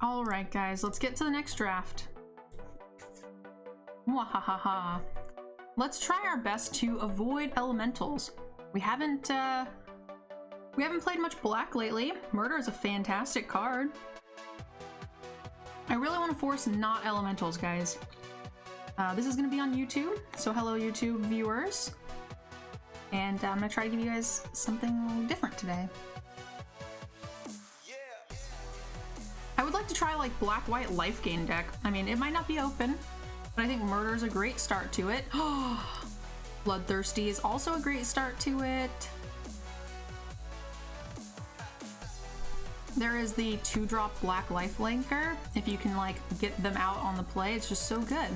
Alright guys, let's get to the next draft. Mwahaha. Let's try our best to avoid elementals. We haven't played much black lately. Murder is a fantastic card. I really want to force not elementals, guys. This is going to be on YouTube, so hello YouTube viewers. And I'm going to try to give you guys something different today. I would like to try like black-white life gain deck. I mean, it might not be open, but I think Murder is a great start to it. Bloodthirsty is also a great start to it. There is the 2-drop black life linker. If you can like get them out on the play, it's just so good.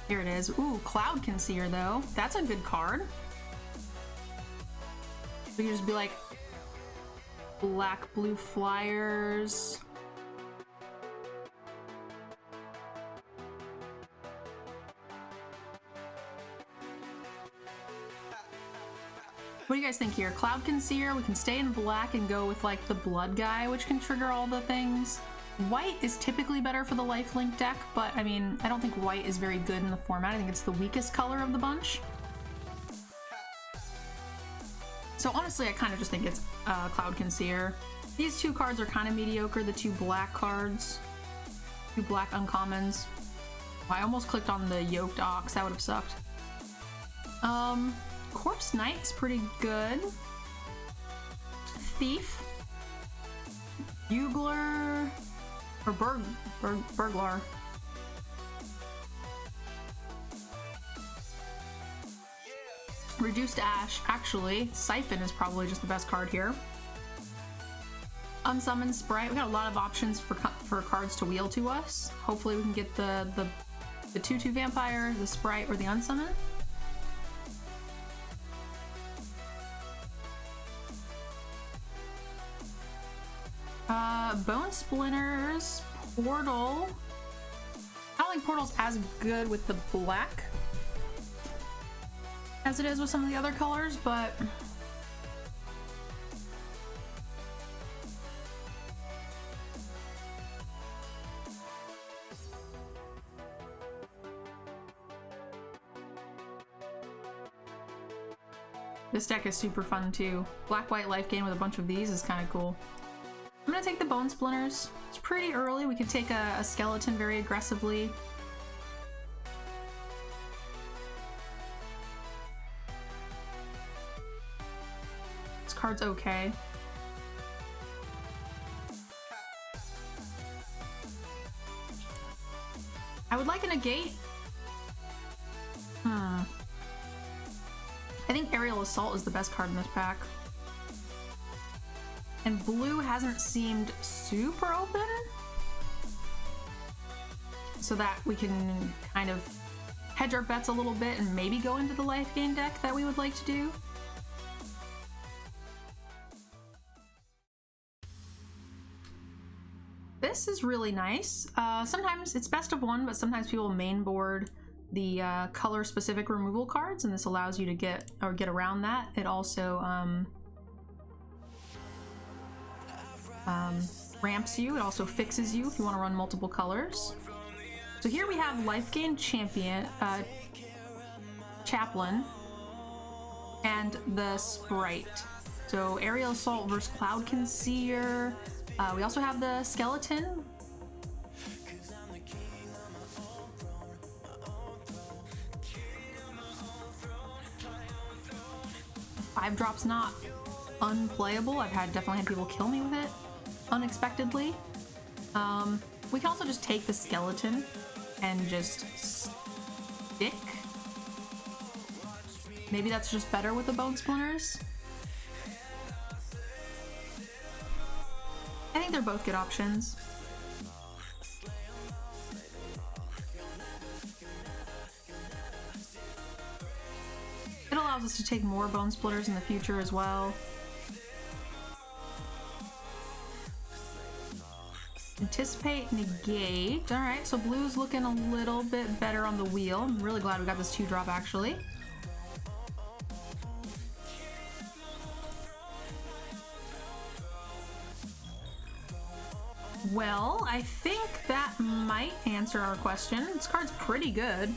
Here it is. Ooh, Cloud Concealer though. That's a good card. We can just be like black blue flyers. What do you guys think here? Cloud Concealer, we can stay in black and go with like the blood guy, which can trigger all the things. White is typically better for the lifelink deck, but I mean, I don't think white is very good in the format. I think it's the weakest color of the bunch. So honestly, I kind of just think it's Cloud Concealer. These two cards are kind of mediocre, the two black cards. Two black uncommons. Oh, I almost clicked on the Yoked Ox, that would have sucked. Corpse Knight is pretty good. Thief. Bugler. Or Burglar. Reduced Ash. Actually, Siphon is probably just the best card here. Unsummoned Sprite. We got a lot of options for cards to wheel to us. Hopefully we can get the 2/2 Vampire, the Sprite, or the Unsummon. Bone Splinters, Portal. I don't think Portal's as good with the black as it is with some of the other colors, but this deck is super fun too. Black-white life gain with a bunch of these is kind of cool. I'm gonna take the Bone Splinters. It's pretty early. We could take a skeleton very aggressively. This card's okay. I would like a negate. I think Aerial Assault is the best card in this pack. And blue hasn't seemed super open, so that we can kind of hedge our bets a little bit and maybe go into the life gain deck that we would like to do. This is really nice. Sometimes it's best of one, but sometimes people main board the color specific removal cards, and this allows you to get around that. It also ramps you. It also fixes you if you want to run multiple colors. So here we have Life Gain Champion, Chaplain, and the Sprite. So Aerial Assault versus Cloud Concealer. We also have the Skeleton. Five drop's not unplayable. I've definitely had people kill me with it unexpectedly. We can also just take the Skeleton and just stick. Maybe that's just better with the Bone Splinters. I think they're both good options. It allows us to take more Bone Splitters in the future as well. Anticipate, negate. Alright, so blue's looking a little bit better on the wheel. I'm really glad we got this 2-drop actually. Well, I think that might answer our question. This card's pretty good.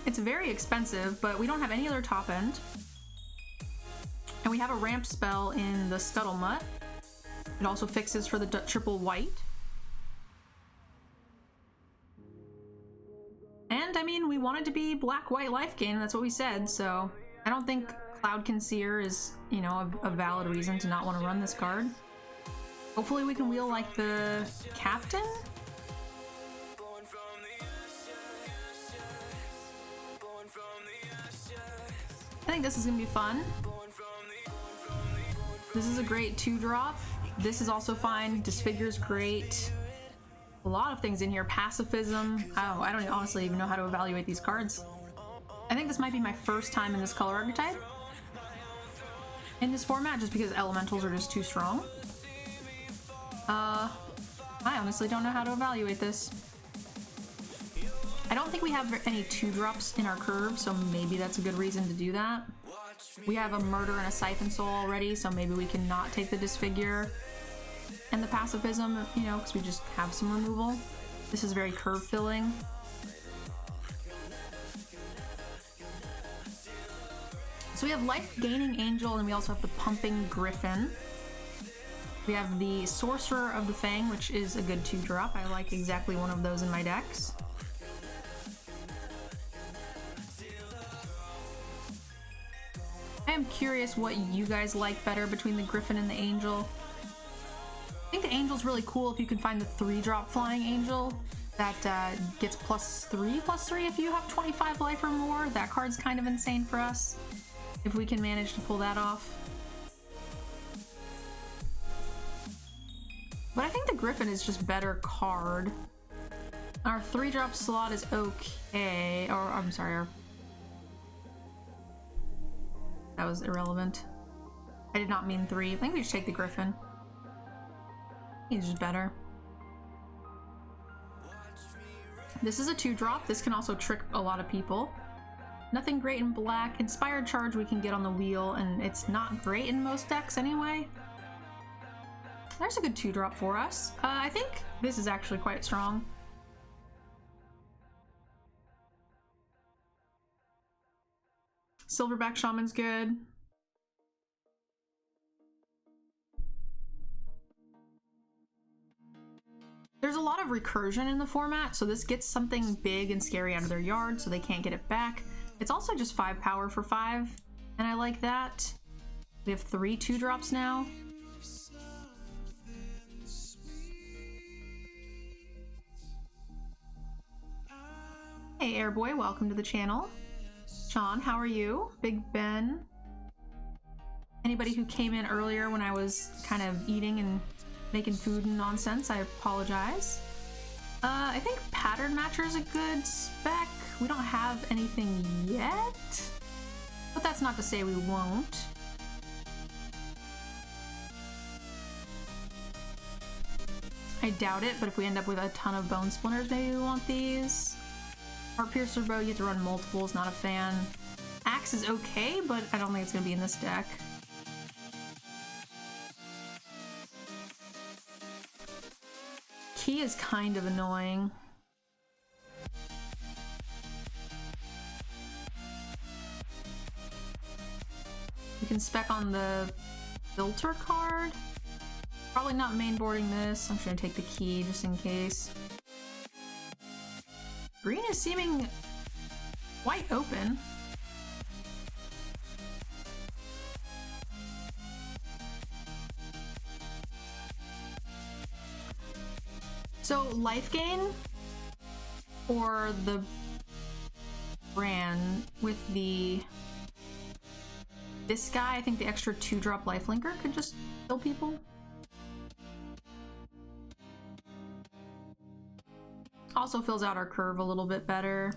It's very expensive, but we don't have any other top end. And we have a ramp spell in the Scuttlemutt. It also fixes for the triple white. And I mean, we wanted to be black-white life gain, that's what we said, so I don't think Cloud Conceer is, you know, a valid reason to not want to run this card. Hopefully we can wheel like the captain? I think this is gonna be fun. This is a great 2-drop. This is also fine. Disfigure's great. A lot of things in here. Pacifism. Oh, I don't honestly even know how to evaluate these cards. I think this might be my first time in this color archetype in this format, just because elementals are just too strong. I honestly don't know how to evaluate this. I don't think we have any 2-drops in our curve, so maybe that's a good reason to do that. We have a Murder and a Siphon Soul already, so maybe we can not take the Disfigure and the Pacifism, you know, because we just have some removal. This is very curve filling. So we have Life Gaining Angel, and we also have the Pumping Griffin. We have the Sorcerer of the Fang, which is a good 2-drop. I like exactly one of those in my decks. I am curious what you guys like better between the Griffin and the Angel. I think the Angel's really cool if you can find the 3-drop Flying Angel that gets +3/+3 if you have 25 life or more. That card's kind of insane for us, if we can manage to pull that off. But I think the Griffin is just better card. Our 3-drop slot is okay, or I'm sorry, that was irrelevant. I did not mean 3. I think we should take the Griffin. He's just better. This is a 2-drop. This can also trick a lot of people. Nothing great in black. Inspired Charge we can get on the wheel, and it's not great in most decks anyway. There's a good 2-drop for us. I think this is actually quite strong. Silverback Shaman's good. There's a lot of recursion in the format, so this gets something big and scary out of their yard so they can't get it back. It's also just 5 power for 5, and I like that. We have 3 2-drops now. Hey Airboy, welcome to the channel. Sean, how are you? Big Ben. Anybody who came in earlier when I was kind of eating and making food and nonsense, I apologize. I think Pattern Matcher is a good spec. We don't have anything yet, but that's not to say we won't. I doubt it, but if we end up with a ton of Bone Splinters, maybe we want these. Heart Piercer Bow, you have to run multiples, not a fan. Axe is okay, but I don't think it's going to be in this deck. Key is kind of annoying. We can spec on the Filter card. Probably not mainboarding this. I'm just going to take the key just in case. Green is seeming quite open. So life gain or the Bran with this guy, I think the extra 2-drop lifelinker could just kill people. Also fills out our curve a little bit better.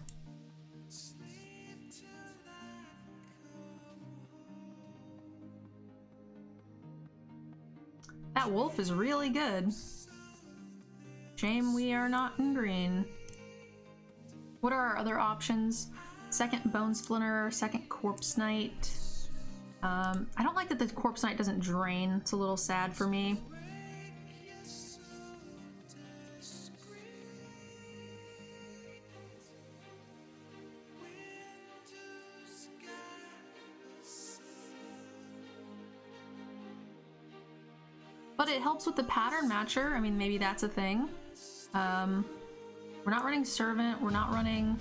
That wolf is really good. Shame we are not in green. What are our other options? Second Bone Splinter, second Corpse Knight. I don't like that the Corpse Knight doesn't drain. It's a little sad for me. But it helps with the pattern matcher. I mean, maybe that's a thing. We're not running Servant. We're not running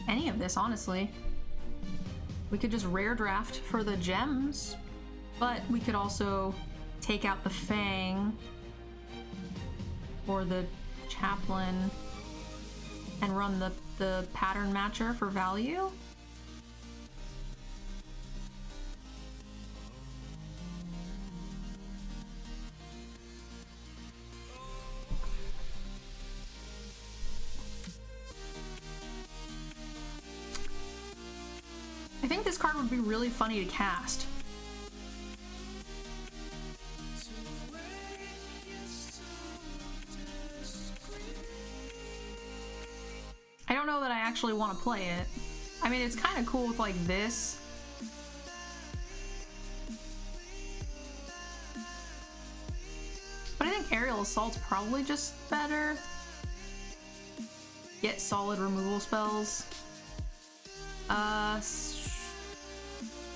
any of this, honestly. We could just rare draft for the gems, but we could also take out the Fang or the Chaplain and run the pattern matcher for value. I think this card would be really funny to cast. I don't know that I actually want to play it. I mean, it's kind of cool with like this. But I think Aerial Assault's probably just better. Get solid removal spells.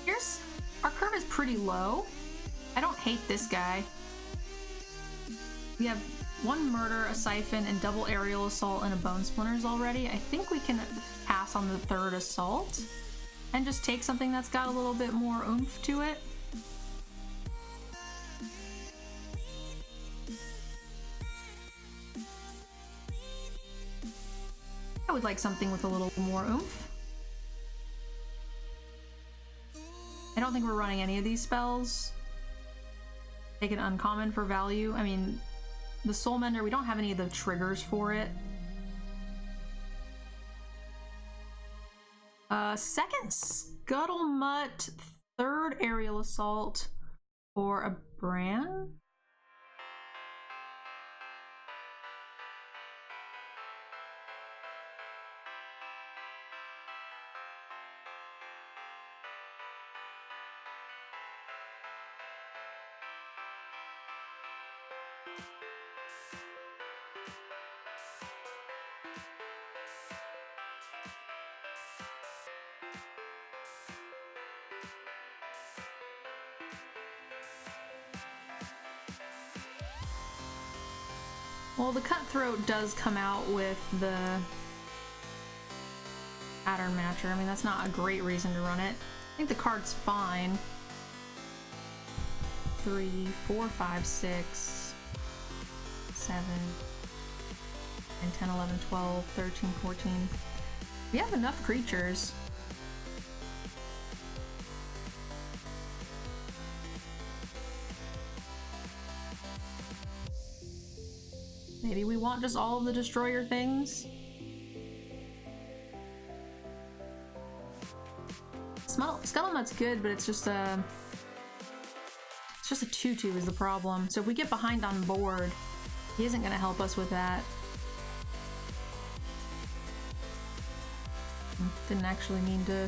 Here's our curve is pretty low. I don't hate this guy. We have one Murder, a Siphon, and double Aerial Assault and a Bone Splinters already. I think we can pass on the third Assault and just take something that's got a little bit more oomph to it. I would like something with a little more oomph. I don't think we're running any of these spells. Take an uncommon for value. I mean, the Soul Mender, we don't have any of the triggers for it. Second Scuttlemutt, third Aerial Assault, or a Bran? Well, the Cutthroat does come out with the pattern matcher. I mean, that's not a great reason to run it. I think the card's fine. 3, 4, 5, 6, 7, and 10, 11, 12, 13, 14. We have enough creatures. Maybe we want just all of the destroyer things. Scuttlemutt's good, but it's just a 2/2 is the problem. So if we get behind on board, he isn't going to help us with that. Didn't actually mean to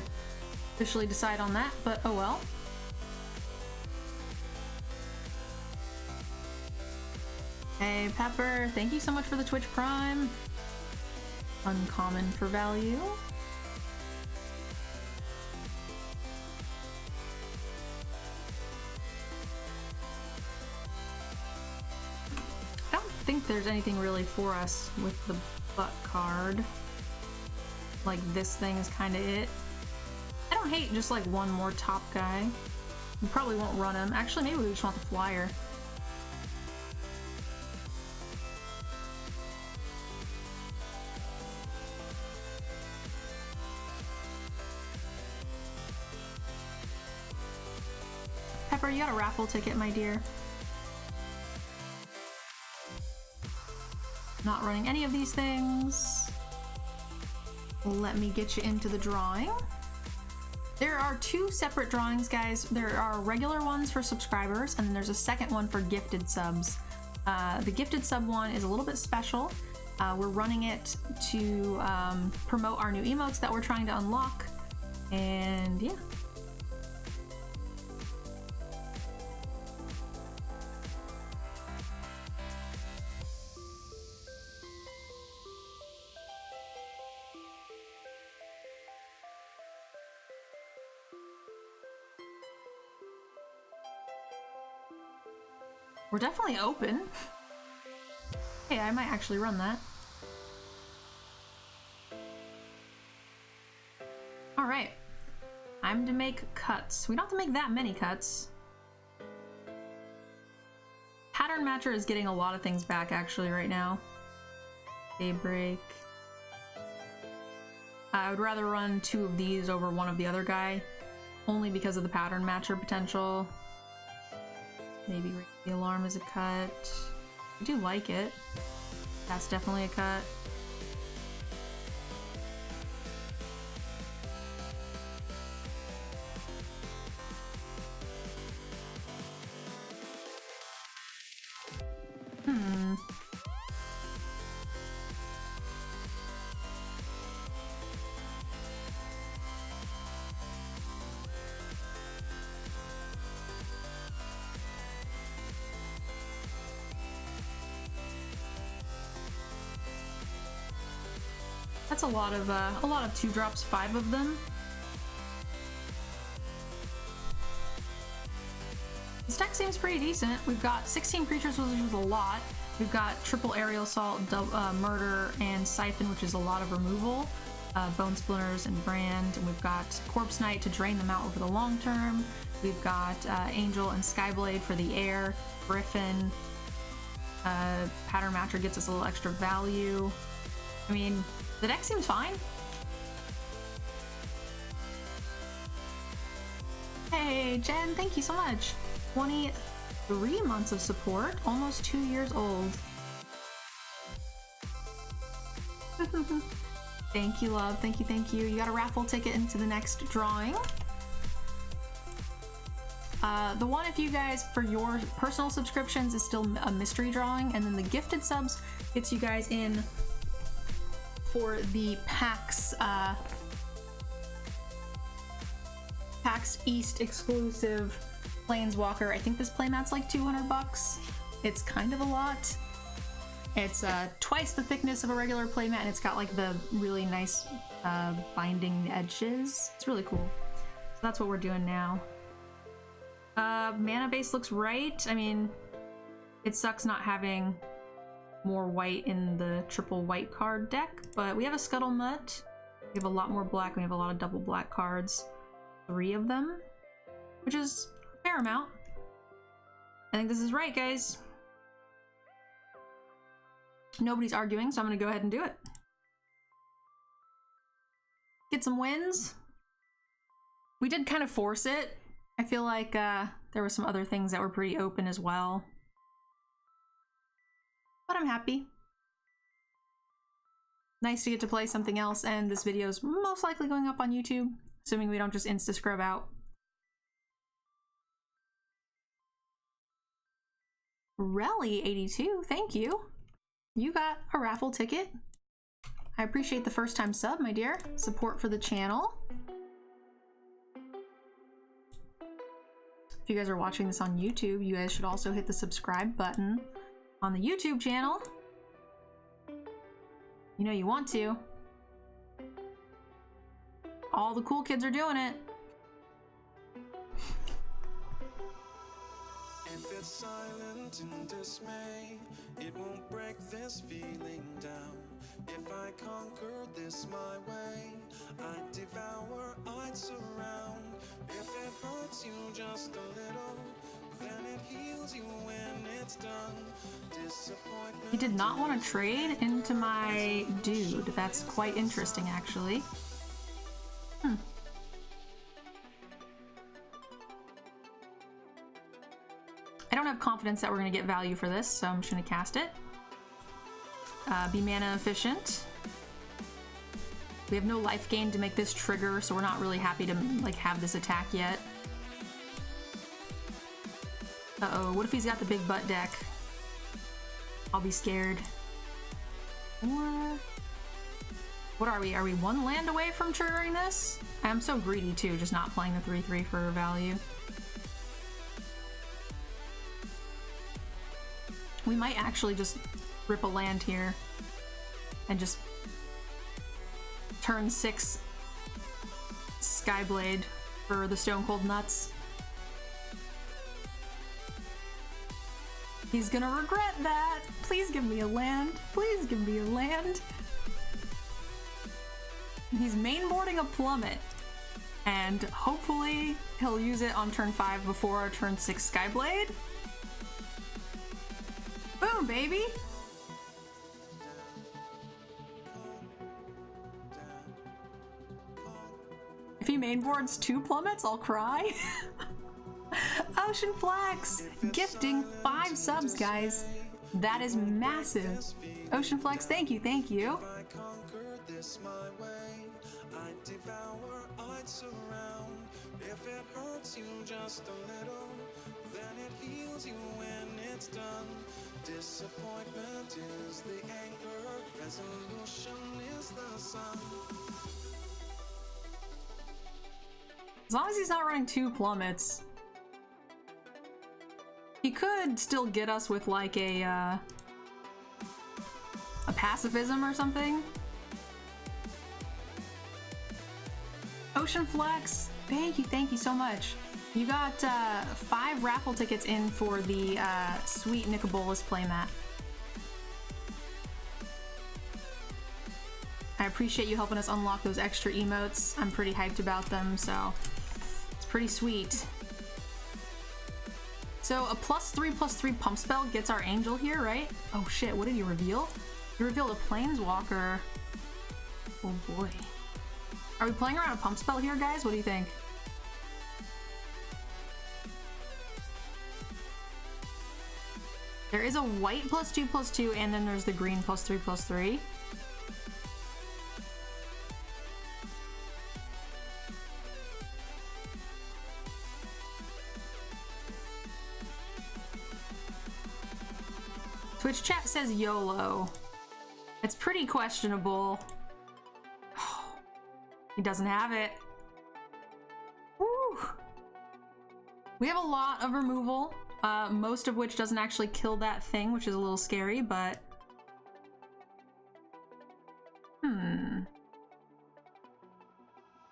officially decide on that, but oh well. Hey Pepper, thank you so much for the Twitch Prime. Uncommon for value. I don't think there's anything really for us with the butt card. Like this thing is kind of it. I don't hate just like one more top guy. We probably won't run him. Actually, maybe we just want the flyer. Pepper, you got a raffle ticket, my dear. Not running any of these things. Let me get you into the drawing. There are 2 separate drawings, guys. There are regular ones for subscribers, and then there's a second one for gifted subs. The gifted sub one is a little bit special. We're running it to promote our new emotes that we're trying to unlock, and yeah. We're definitely open. Hey, I might actually run that. Alright. Time to make cuts. We don't have to make that many cuts. Pattern Matcher is getting a lot of things back actually right now. Daybreak. I would rather run 2 of these over one of the other guy, only because of the Pattern Matcher potential. Maybe Ring the Alarm is a cut. I do like it. That's definitely a cut. That's a lot of 2-drops, 5 of them. This deck seems pretty decent. We've got 16 creatures, which is a lot. We've got triple aerial assault, murder, and siphon, which is a lot of removal. Bone splinters and brand, and we've got corpse knight to drain them out over the long term. We've got angel and skyblade for the air. Griffin. Pattern Matcher gets us a little extra value. I mean, the deck seems fine. Hey, Jen, thank you so much. 23 months of support, almost 2 years old. Thank you, love. Thank you, thank you. You got a raffle ticket into the next drawing. The one, if you guys, for your personal subscriptions, is still a mystery drawing, and then the gifted subs gets you guys in for the PAX PAX East exclusive Planeswalker. I think this playmat's like 200 bucks. It's kind of a lot. It's twice the thickness of a regular playmat, and it's got like the really nice binding edges. It's really cool. So that's what we're doing now. Mana base looks right. I mean, it sucks not having more white in the triple white card deck, but we have a Scuttlemutt. We have a lot more black. We have a lot of double black cards. 3 of them, which is a fair amount. I think this is right, guys. Nobody's arguing, so I'm gonna go ahead and do it. Get some wins. We did kind of force it. I feel like there were some other things that were pretty open as well. But I'm happy. Nice to get to play something else, and this video is most likely going up on YouTube, assuming we don't just insta-scrub out. Relly82, thank you. You got a raffle ticket. I appreciate the first time sub, my dear. Support for the channel. If you guys are watching this on YouTube, you guys should also hit the subscribe button on the YouTube channel. You know you want to. All the cool kids are doing it. If it's silent in dismay, it won't break this feeling down. If I conquer this my way, I'd devour, I'd surround. If it hurts you just a little, then it heals you when it's done. Disappointment. He did not want to trade into my dude. That's quite interesting, actually. I don't have confidence that we're going to get value for this, so I'm just going to cast it. Be mana efficient. We have no life gain to make this trigger, so we're not really happy to like have this attack yet. Uh-oh, what if he's got the big butt deck? I'll be scared. Or... what are we? Are we 1 land away from triggering this? I'm so greedy too, just not playing the 3/3 for value. We might actually just rip a land here and just turn 6 Skyblade for the Stone Cold Nuts. He's gonna regret that. Please give me a land. Please give me a land. He's mainboarding a plummet. And hopefully he'll use it on turn 5 before our turn 6 Skyblade. Boom, baby! If he mainboards 2 plummets, I'll cry. Ocean Flex! Gifting 5 subs, guys. That is massive. Ocean Flex, thank you, thank you. If it hurts you just a little, then it heals you when it's done. Disappointment is the anchor, resolution is the sun. As long as he's not running 2 plummets, he could still get us with like a pacifism or something. Ocean Flex, thank you so much. You got 5 raffle tickets in for the sweet Nicobolas playmat. I appreciate you helping us unlock those extra emotes. I'm pretty hyped about them, so it's pretty sweet. So a +3/+3 pump spell gets our angel here, right? Oh shit, what did he reveal? He revealed a planeswalker. Oh boy. Are we playing around a pump spell here, guys? What do you think? There is a white +2/+2, and then there's the green +3/+3. Twitch chat says YOLO. It's pretty questionable. He doesn't have it. Woo! We have a lot of removal, most of which doesn't actually kill that thing, which is a little scary, but...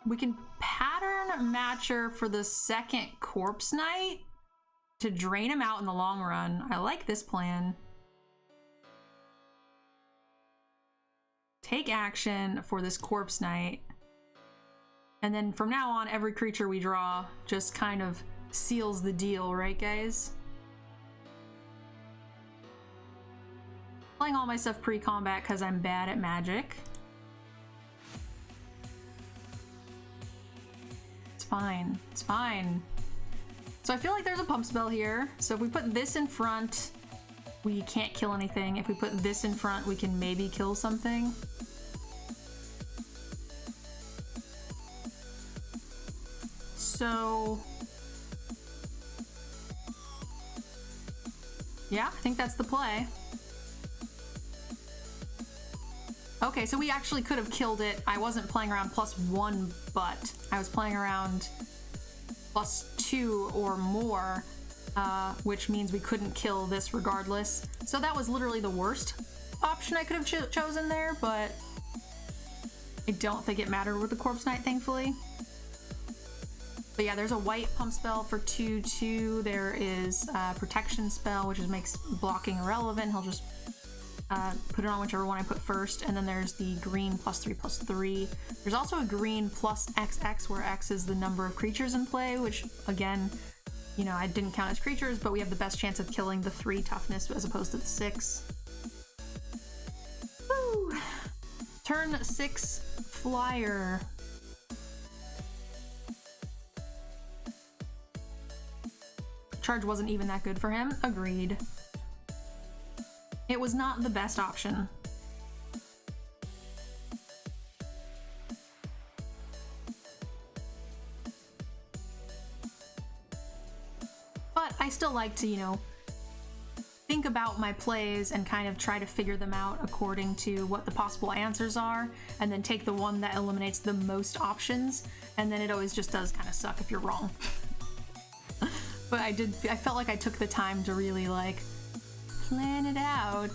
We can pattern Matcher for the second Corpse Knight to drain him out in the long run. I like this plan. Take action for this Corpse Knight. And then from now on, every creature we draw just kind of seals the deal, right, guys? Playing all my stuff pre-combat because I'm bad at Magic. It's fine. It's fine. So I feel like there's a pump spell here. So if we put this in front, we can't kill anything. If we put this in front, we can maybe kill something. So, yeah, I think that's the play. Okay, so we actually could have killed it. I wasn't playing around +1, but I was playing around +2 or more, which means we couldn't kill this regardless. So that was literally the worst option I could have chosen there, but I don't think it mattered with the Corpse Knight, thankfully. But yeah, there's a white pump spell for 2/2. There is a protection spell, which makes blocking irrelevant. He'll just put it on whichever one I put first. And then there's the green +3/+3. There's also a green +XX, where X is the number of creatures in play, which again, you know, I didn't count as creatures, but we have the best chance of killing the 3 toughness as opposed to the 6. Woo! Turn 6 flyer. Charge wasn't even that good for him. Agreed. It was not the best option. But I still like to, you know, think about my plays and kind of try to figure them out according to what the possible answers are, and then take the one that eliminates the most options, and then it always just does kind of suck if you're wrong. But I felt like I took the time to really, like, plan it out.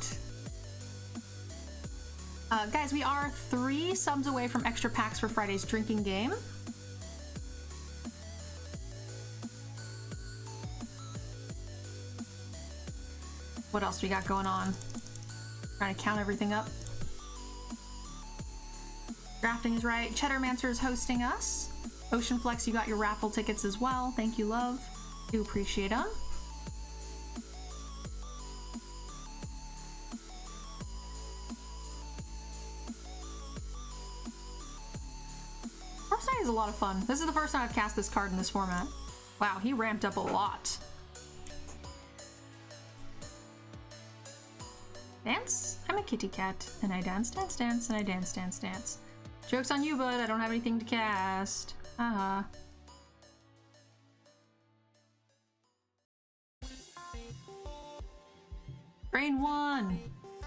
Guys, we are 3 subs away from extra packs for Friday's drinking game. What else we got going on? Trying to count everything up. Drafting is right. Cheddarmancer is hosting us. Ocean Flex, you got your raffle tickets as well. Thank you, love. Do appreciate them. Corpse Knight is a lot of fun. This is the first time I've cast this card in this format. Wow, he ramped up a lot. Dance? I'm a kitty cat, and I dance, dance, dance, and I dance, dance, dance. Joke's on you, bud. I don't have anything to cast. Haha. Drain 1!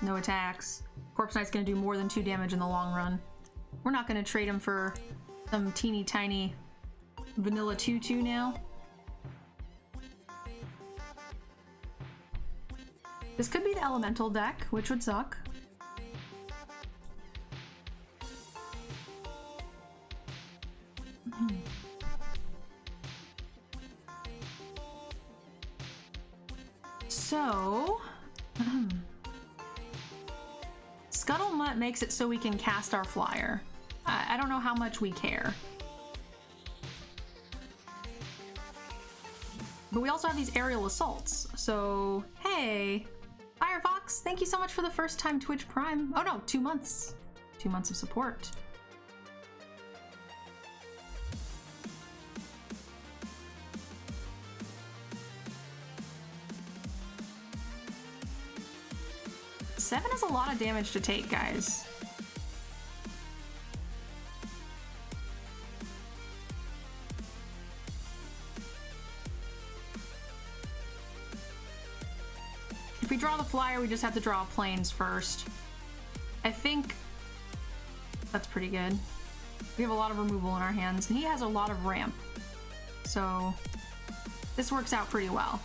No attacks. Corpse Knight's gonna do more than 2 damage in the long run. We're not gonna trade him for some teeny tiny vanilla 2/2 now. This could be the elemental deck, which would suck. So, Scuttlemutt makes it so we can cast our flyer. I don't know how much we care. But we also have these aerial assaults, so hey! Firefox, thank you so much for the first time Twitch Prime. Oh no, 2 months. 2 months of support. Seven is a lot of damage to take, guys. If we draw the flyer, we just have to draw planes first. I think that's pretty good. We have a lot of removal in our hands, and he has a lot of ramp. So this works out pretty well.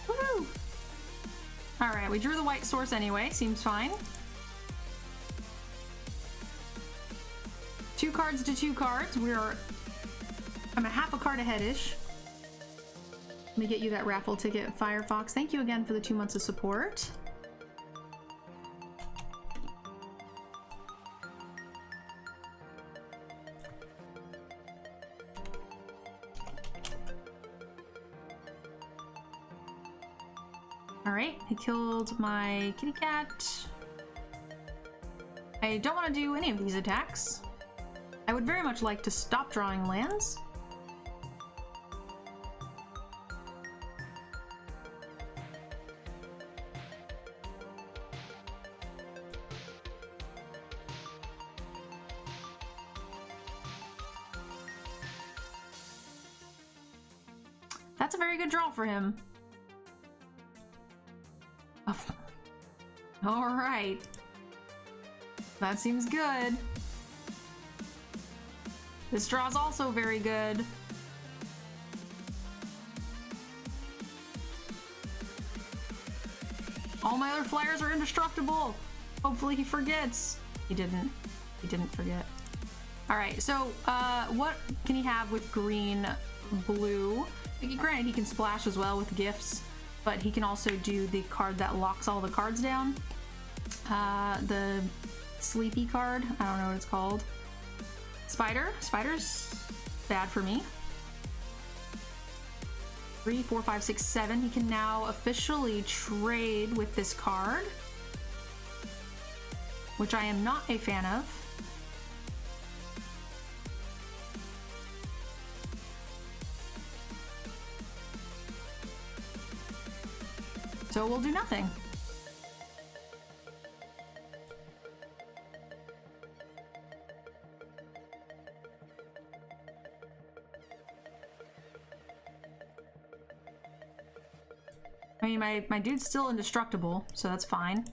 Woohoo! Alright, we drew the white source anyway, seems fine. 2 cards to 2 cards. I'm a half a card ahead-ish. Let me get you that raffle ticket, Firefox. Thank you again for the 2 months of support. Alright, I killed my kitty cat. I don't want to do any of these attacks. I would very much like to stop drawing lands. That's a very good draw for him. All right. That seems good. This draw is also very good. All my other flyers are indestructible. Hopefully he forgets. He didn't. He didn't forget. All right, so what can he have with green, blue? Granted, he can splash as well with gifts, but he can also do the card that locks all the cards down. The sleepy card. I don't know what it's called. Spider. Spider's bad for me. 3, 4, 5, 6, 7. He can now officially trade with this card, which I am not a fan of. So we'll do nothing. I mean, my dude's still indestructible, so that's fine.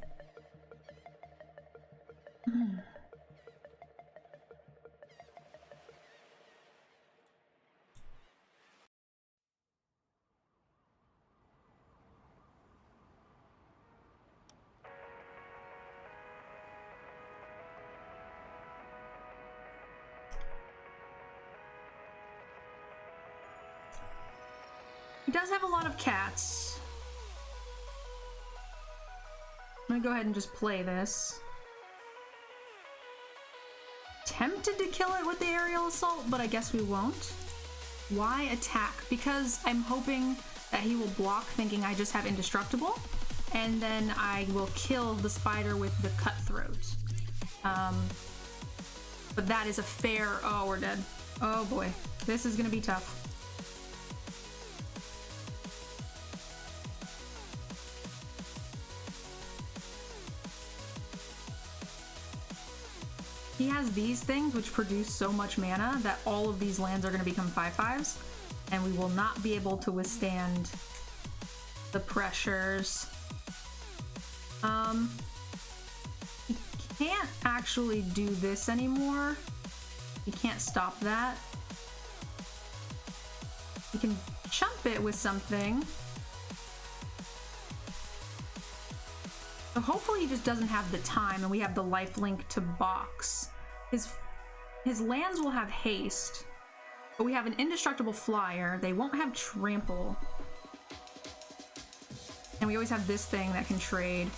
He does have a lot of cats. I'm gonna go ahead and just play this. Tempted to kill it with the aerial assault, but I guess we won't. Why attack? Because I'm hoping that he will block thinking I just have indestructible, and then I will kill the spider with the cutthroat. But that is a fair... Oh, we're dead. Oh boy. This is gonna be tough. He has these things which produce so much mana that all of these lands are going to become 5/5s, and we will not be able to withstand the pressures. He can't actually do this anymore. He can't stop that. He can chump it with something. So hopefully he just doesn't have the time and we have the lifelink to box. His lands will have haste, but we have an indestructible flyer. They won't have trample. And we always have this thing that can trade.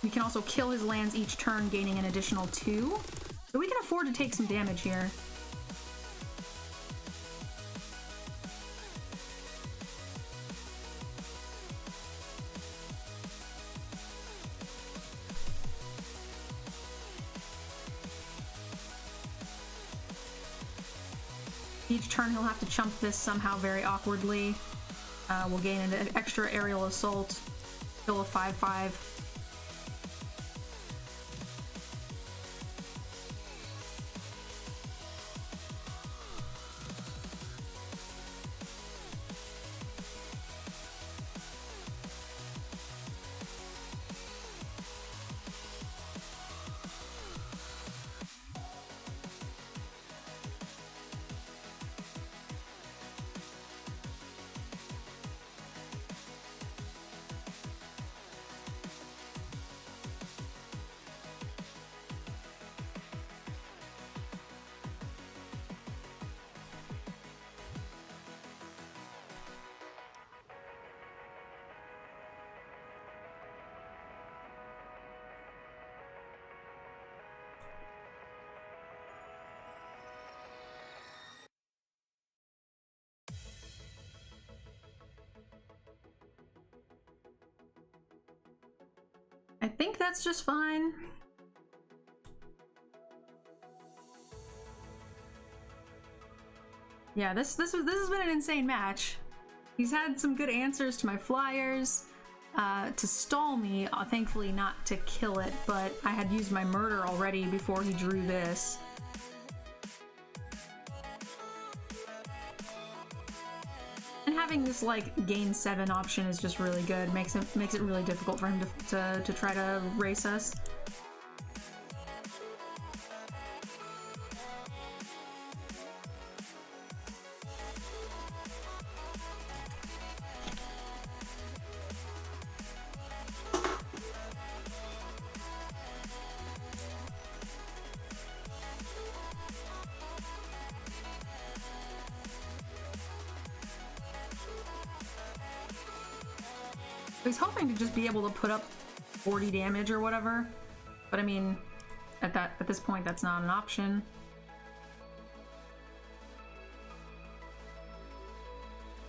We can also kill his lands each turn, gaining an additional 2. So we can afford to take some damage here. Each turn he'll have to chump this somehow very awkwardly. We'll gain an extra aerial assault, kill a 5/5. I think that's just fine. Yeah, this has been an insane match. He's had some good answers to my flyers, to stall me, thankfully not to kill it, but I had used my murder already before he drew this. And having this like gain 7 option is just really good. Makes it really difficult for him to try to race us. He's hoping to just be able to put up 40 damage or whatever, but I mean, at this point, that's not an option.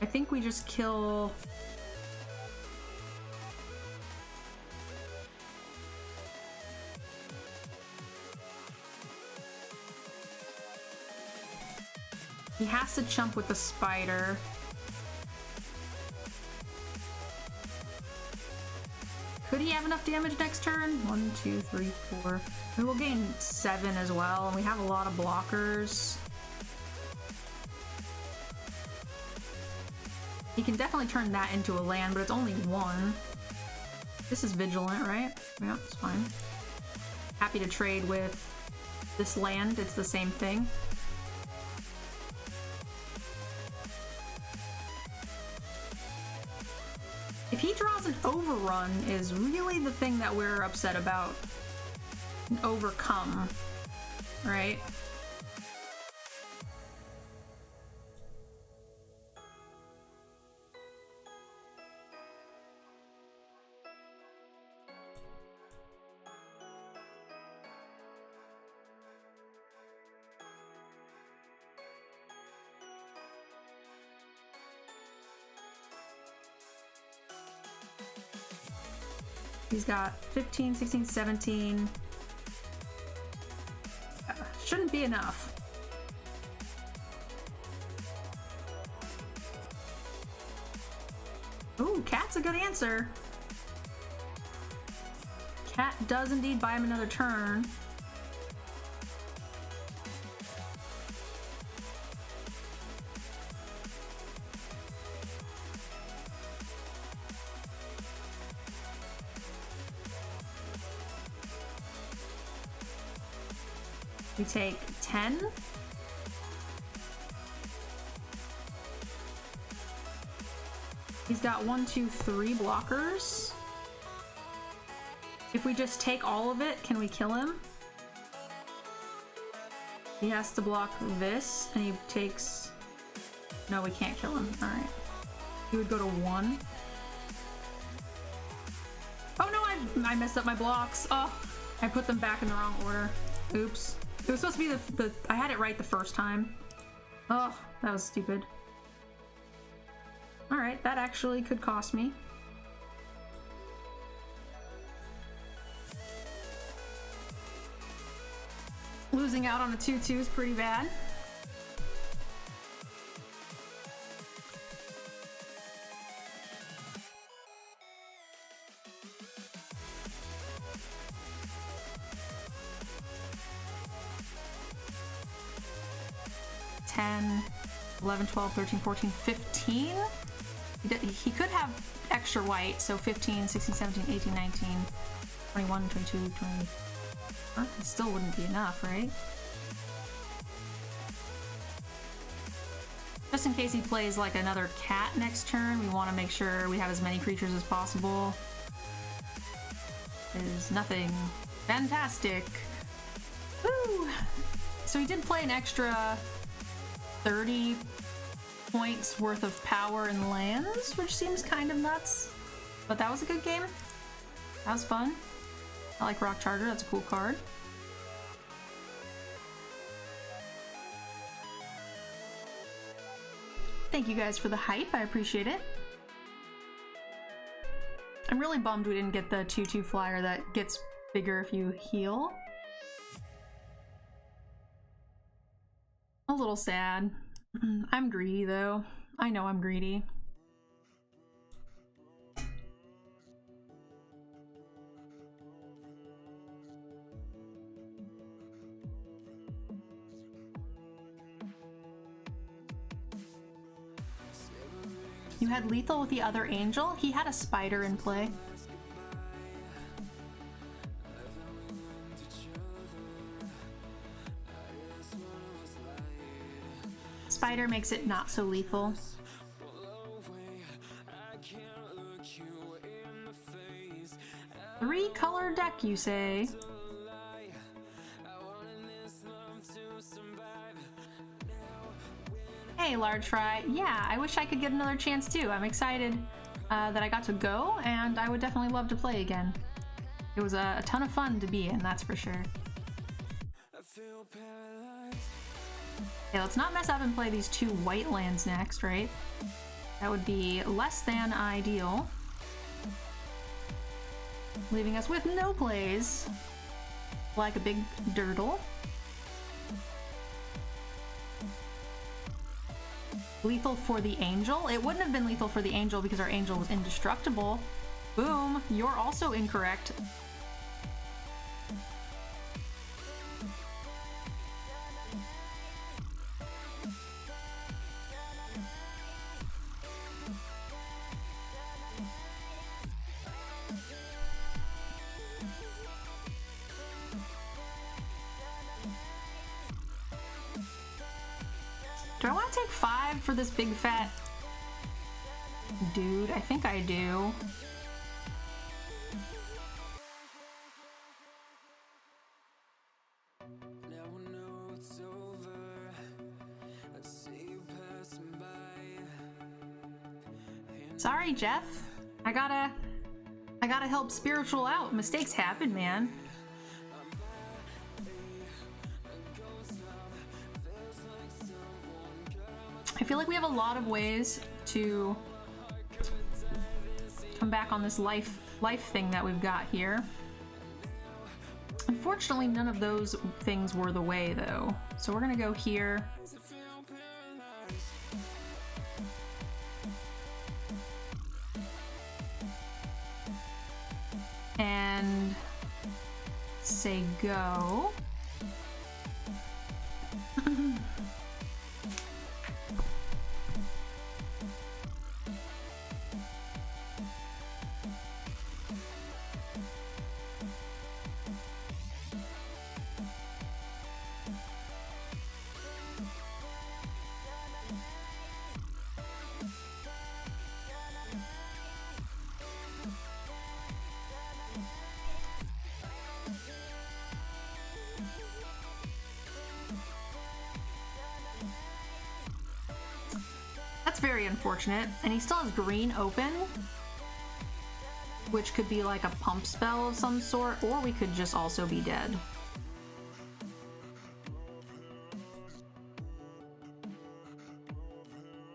I think we just kill. He has to chump with the spider. Could he have enough damage next turn? 1, 2, 3, 4. We will gain 7 as well, and we have a lot of blockers. He can definitely turn that into a land, but it's only 1. This is Vigilant, right? Yeah, it's fine. Happy to trade with this land, it's the same thing. If he draws an overrun is really the thing that we're upset about. An overcome, right? He's got 15, 16, 17. Shouldn't be enough. Ooh, cat's a good answer. Cat does indeed buy him another turn. We take 10. He's got 1, 2, 3 blockers. If we just take all of it, can we kill him? He has to block this, and he takes... No, we can't kill him. Alright. He would go to 1. Oh no, I messed up my blocks. Oh, I put them back in the wrong order. Oops. It was supposed to be I had it right the first time. Oh, that was stupid. Alright, that actually could cost me. Losing out on a 2-2 is pretty bad. $10, $11, $12, $13, $14, $15. He could have extra white, so 15, 16, 17, 18, 19, 21, 22, 20. It still wouldn't be enough, right? Just in case he plays like another cat next turn, we want to make sure we have as many creatures as possible. Is nothing fantastic. Woo! So he did play an extra 30 points worth of power and lands, which seems kind of nuts. But that was a good game. That was fun. I like Rock Charger, that's a cool card. Thank you guys for the hype, I appreciate it. I'm really bummed we didn't get the 2/2 flyer that gets bigger if you heal. A little sad. I'm greedy though. I know I'm greedy. You had lethal with the other angel? He had a spider in play. Spider makes it not so lethal. Three-color deck, you say? Hey, Large Fry. Yeah, I wish I could get another chance too. I'm excited that I got to go, and I would definitely love to play again. It was a ton of fun to be in, that's for sure. Okay, let's not mess up and play these 2 white lands next, right? That would be less than ideal. Leaving us with no plays. Like a big dirtle. Lethal for the angel? It wouldn't have been lethal for the angel because our angel was indestructible. Boom, you're also incorrect. Do I want to take 5 for this big fat dude? I think I do. Sorry, Jeff. I gotta help Spiritual out. Mistakes happen, man. I feel like we have a lot of ways to come back on this life life thing that we've got here. Unfortunately, none of those things were the way, though. So we're gonna go here. And say go. That's very unfortunate. And he still has green open, which could be like a pump spell of some sort, or we could just also be dead.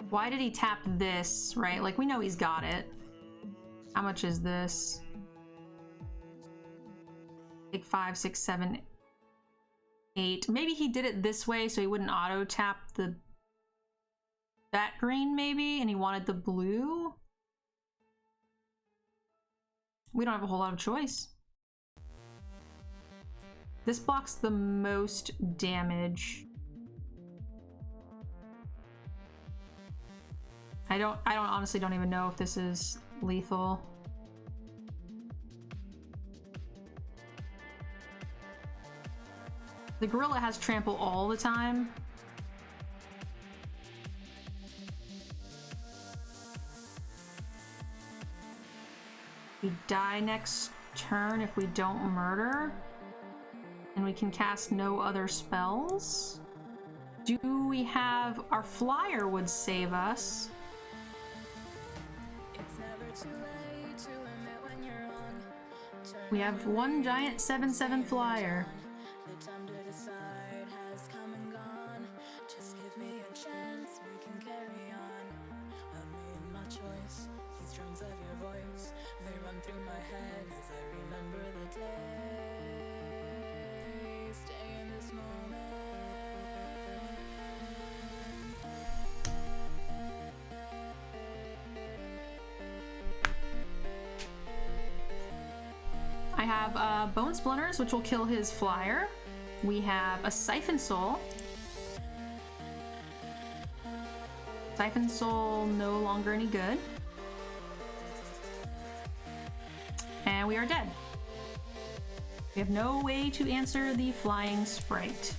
Why did he tap this, right? Like, we know he's got it. How much is this? Like 5, 6, 7, 8. Maybe he did it this way so he wouldn't auto tap that green, maybe, and he wanted the blue. We don't have a whole lot of choice. This blocks the most damage. I honestly don't even know if this is lethal. The gorilla has trample all the time. We die next turn if we don't murder. And we can cast no other spells. Do we have... Our flyer would save us. We have one giant 7/7 flyer. I have Bone Splinters, which will kill his flyer. We have a Siphon Soul. Siphon Soul no longer any good. And we are dead. We have no way to answer the flying sprite.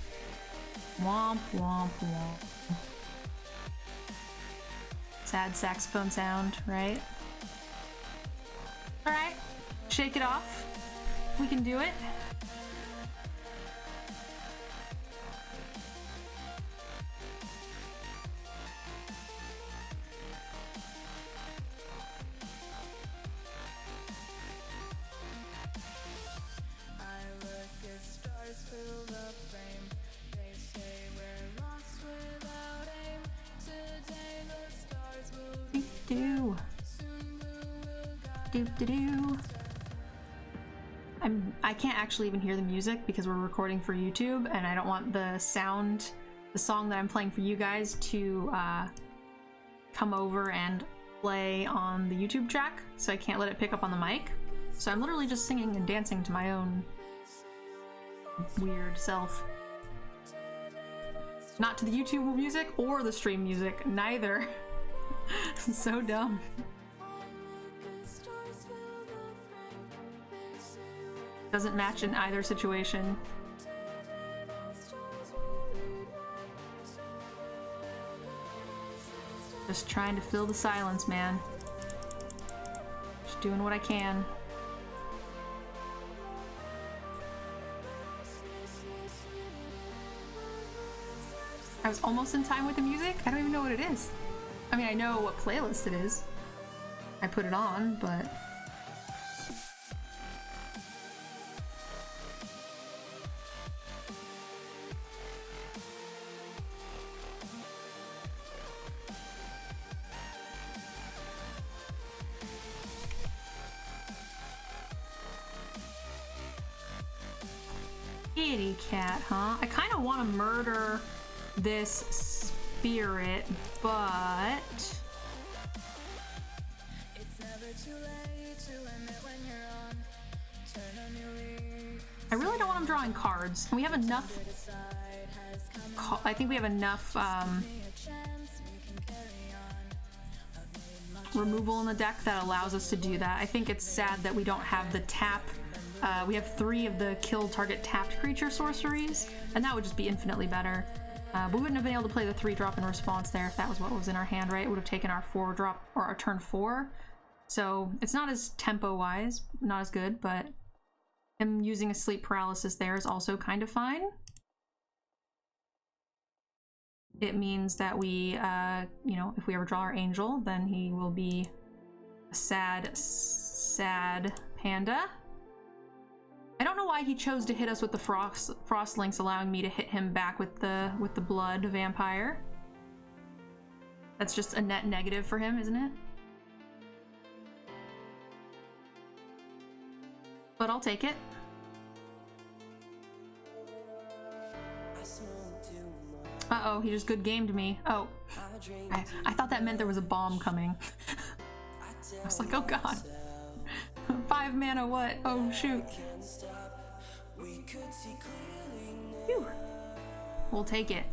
Womp womp womp. Sad saxophone sound, right? Alright, shake it off. We can do it. I can't actually even hear the music because we're recording for YouTube, and I don't want the sound, the song that I'm playing for you guys to come over and play on the YouTube track, so I can't let it pick up on the mic. So I'm literally just singing and dancing to my own weird self. Not to the YouTube music or the stream music, neither. So dumb. Doesn't match in either situation. Just trying to fill the silence, man. Just doing what I can. I was almost in time with the music. I don't even know what it is. I mean, I know what playlist it is. I put it on, but... Kitty cat, huh? I kind of want to murder this spirit, but I really don't want him drawing cards. We have enough. I think we have enough removal in the deck that allows us to do that. I think it's sad that we don't have the tap. We have 3 of the kill target tapped creature sorceries, and that would just be infinitely better. But we wouldn't have been able to play the 3-drop in response there if that was what was in our hand, right? It would have taken our 4-drop or our turn 4. So it's not as tempo-wise, not as good, but him using a sleep paralysis there is also kind of fine. It means that we, you know, if we ever draw our angel, then he will be a sad, sad panda. I don't know why he chose to hit us with the frost links, allowing me to hit him back with the blood vampire. That's just a net negative for him, isn't it? But I'll take it. Uh-oh, he just good gamed me. Oh, I thought that meant there was a bomb coming. I was like, oh god. 5 mana what? Oh shoot. Phew. We'll take it.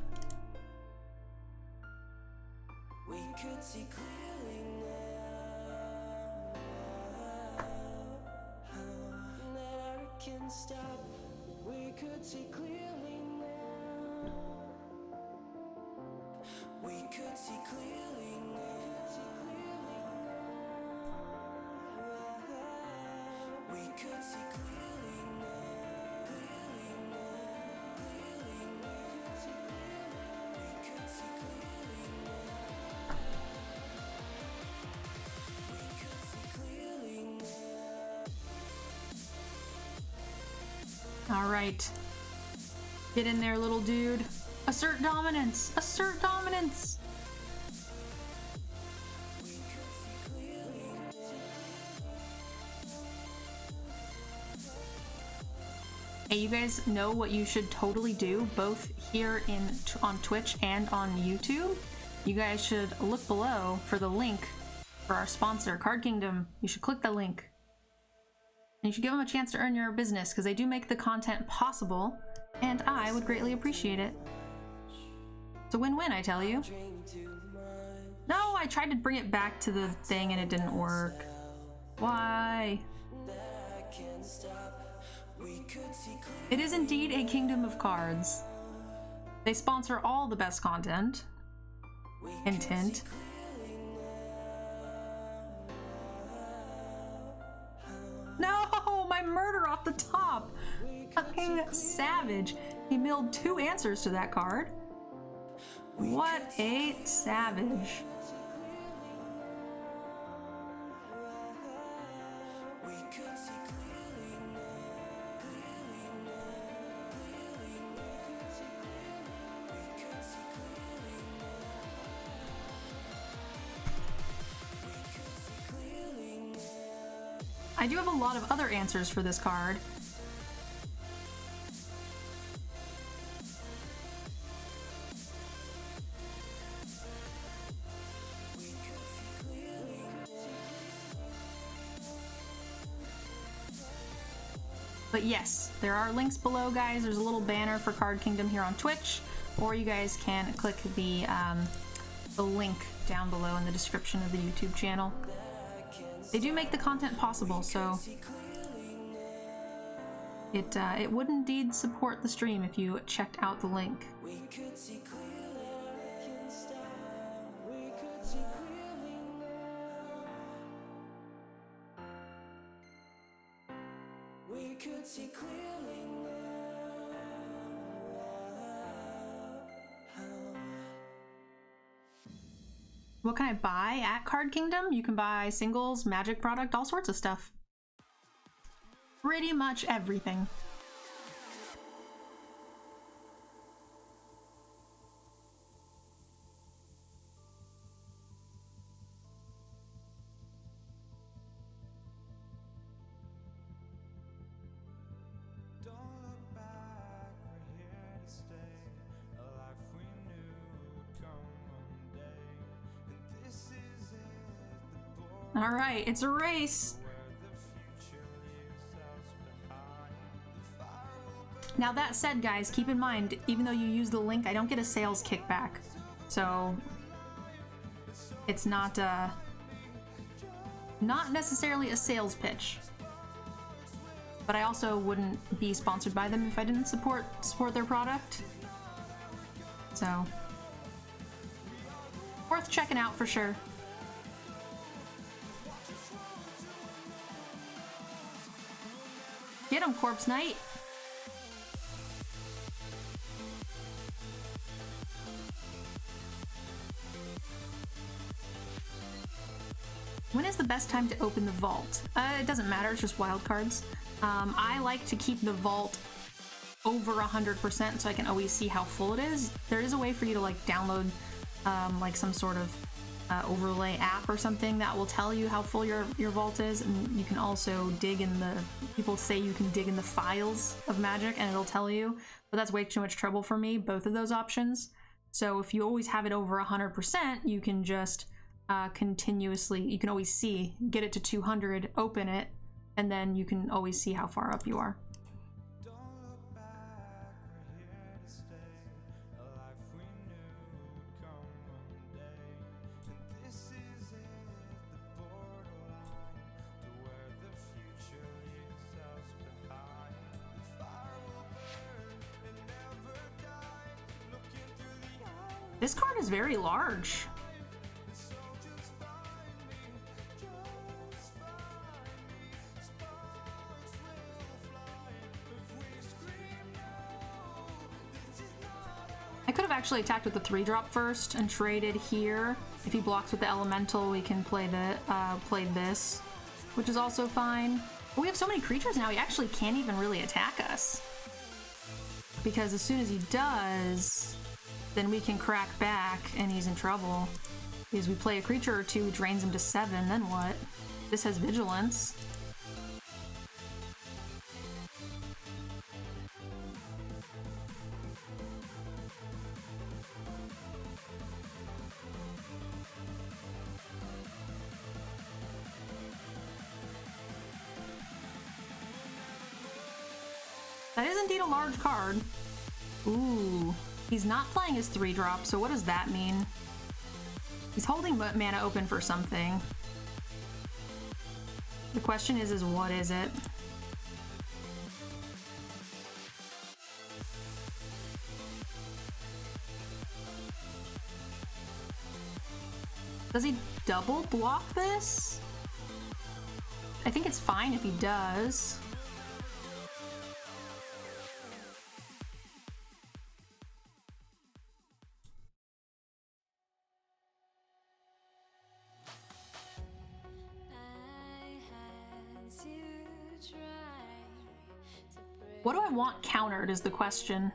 All right. Get in there, little dude. Assert dominance! Assert dominance! Hey, you guys know what you should totally do, both here on Twitch and on YouTube? You guys should look below for the link for our sponsor, Card Kingdom. You should click the link. And you should give them a chance to earn your business, because they do make the content possible, and I would greatly appreciate it. It's a win-win, I tell you. No, I tried to bring it back to the thing and it didn't work. Why? It is indeed a kingdom of cards. They sponsor all the best content. Hint, hint. No, my murder off the top. Fucking savage. He milled 2 answers to that card. What a savage. I do have a lot of other answers for this card. But yes, there are links below, guys. There's a little banner for Card Kingdom here on Twitch, or you guys can click the link down below in the description of the YouTube channel. They do make the content possible, so it would indeed support the stream if you checked out the link. What can I buy at Card Kingdom? You can buy singles, magic product, all sorts of stuff. Pretty much everything. All right, it's a race. Now that said, guys, keep in mind, even though you use the link, I don't get a sales kickback. So it's not necessarily a sales pitch. But I also wouldn't be sponsored by them if I didn't support their product. So worth checking out for sure. Get 'em, Corpse Knight. When is the best time to open the vault? It doesn't matter, it's just wildcards. I like to keep the vault over 100% so I can always see how full it is. There is a way for you to like download like some sort of overlay app or something that will tell you how full your vault is, and you can also dig in the, people say you can dig in the files of Magic and it'll tell you, but that's way too much trouble for me, both of those options. So if you always have it over 100%, you can just continuously, you can always see, get it to 200, open it, and then you can always see how far up you are. This card is very large. I could have actually attacked with the 3-drop first and traded here. If he blocks with the elemental, we can play this, which is also fine. But we have so many creatures now, he actually can't even really attack us. Because as soon as he does, then we can crack back and he's in trouble. Because we play a creature or two, drains him to 7, then what? This has vigilance. That is indeed a large card. Ooh. He's not playing his 3-drop, so what does that mean? He's holding mana open for something. The question is what is it? Does he double block this? I think it's fine if he does. What do I want countered is the question.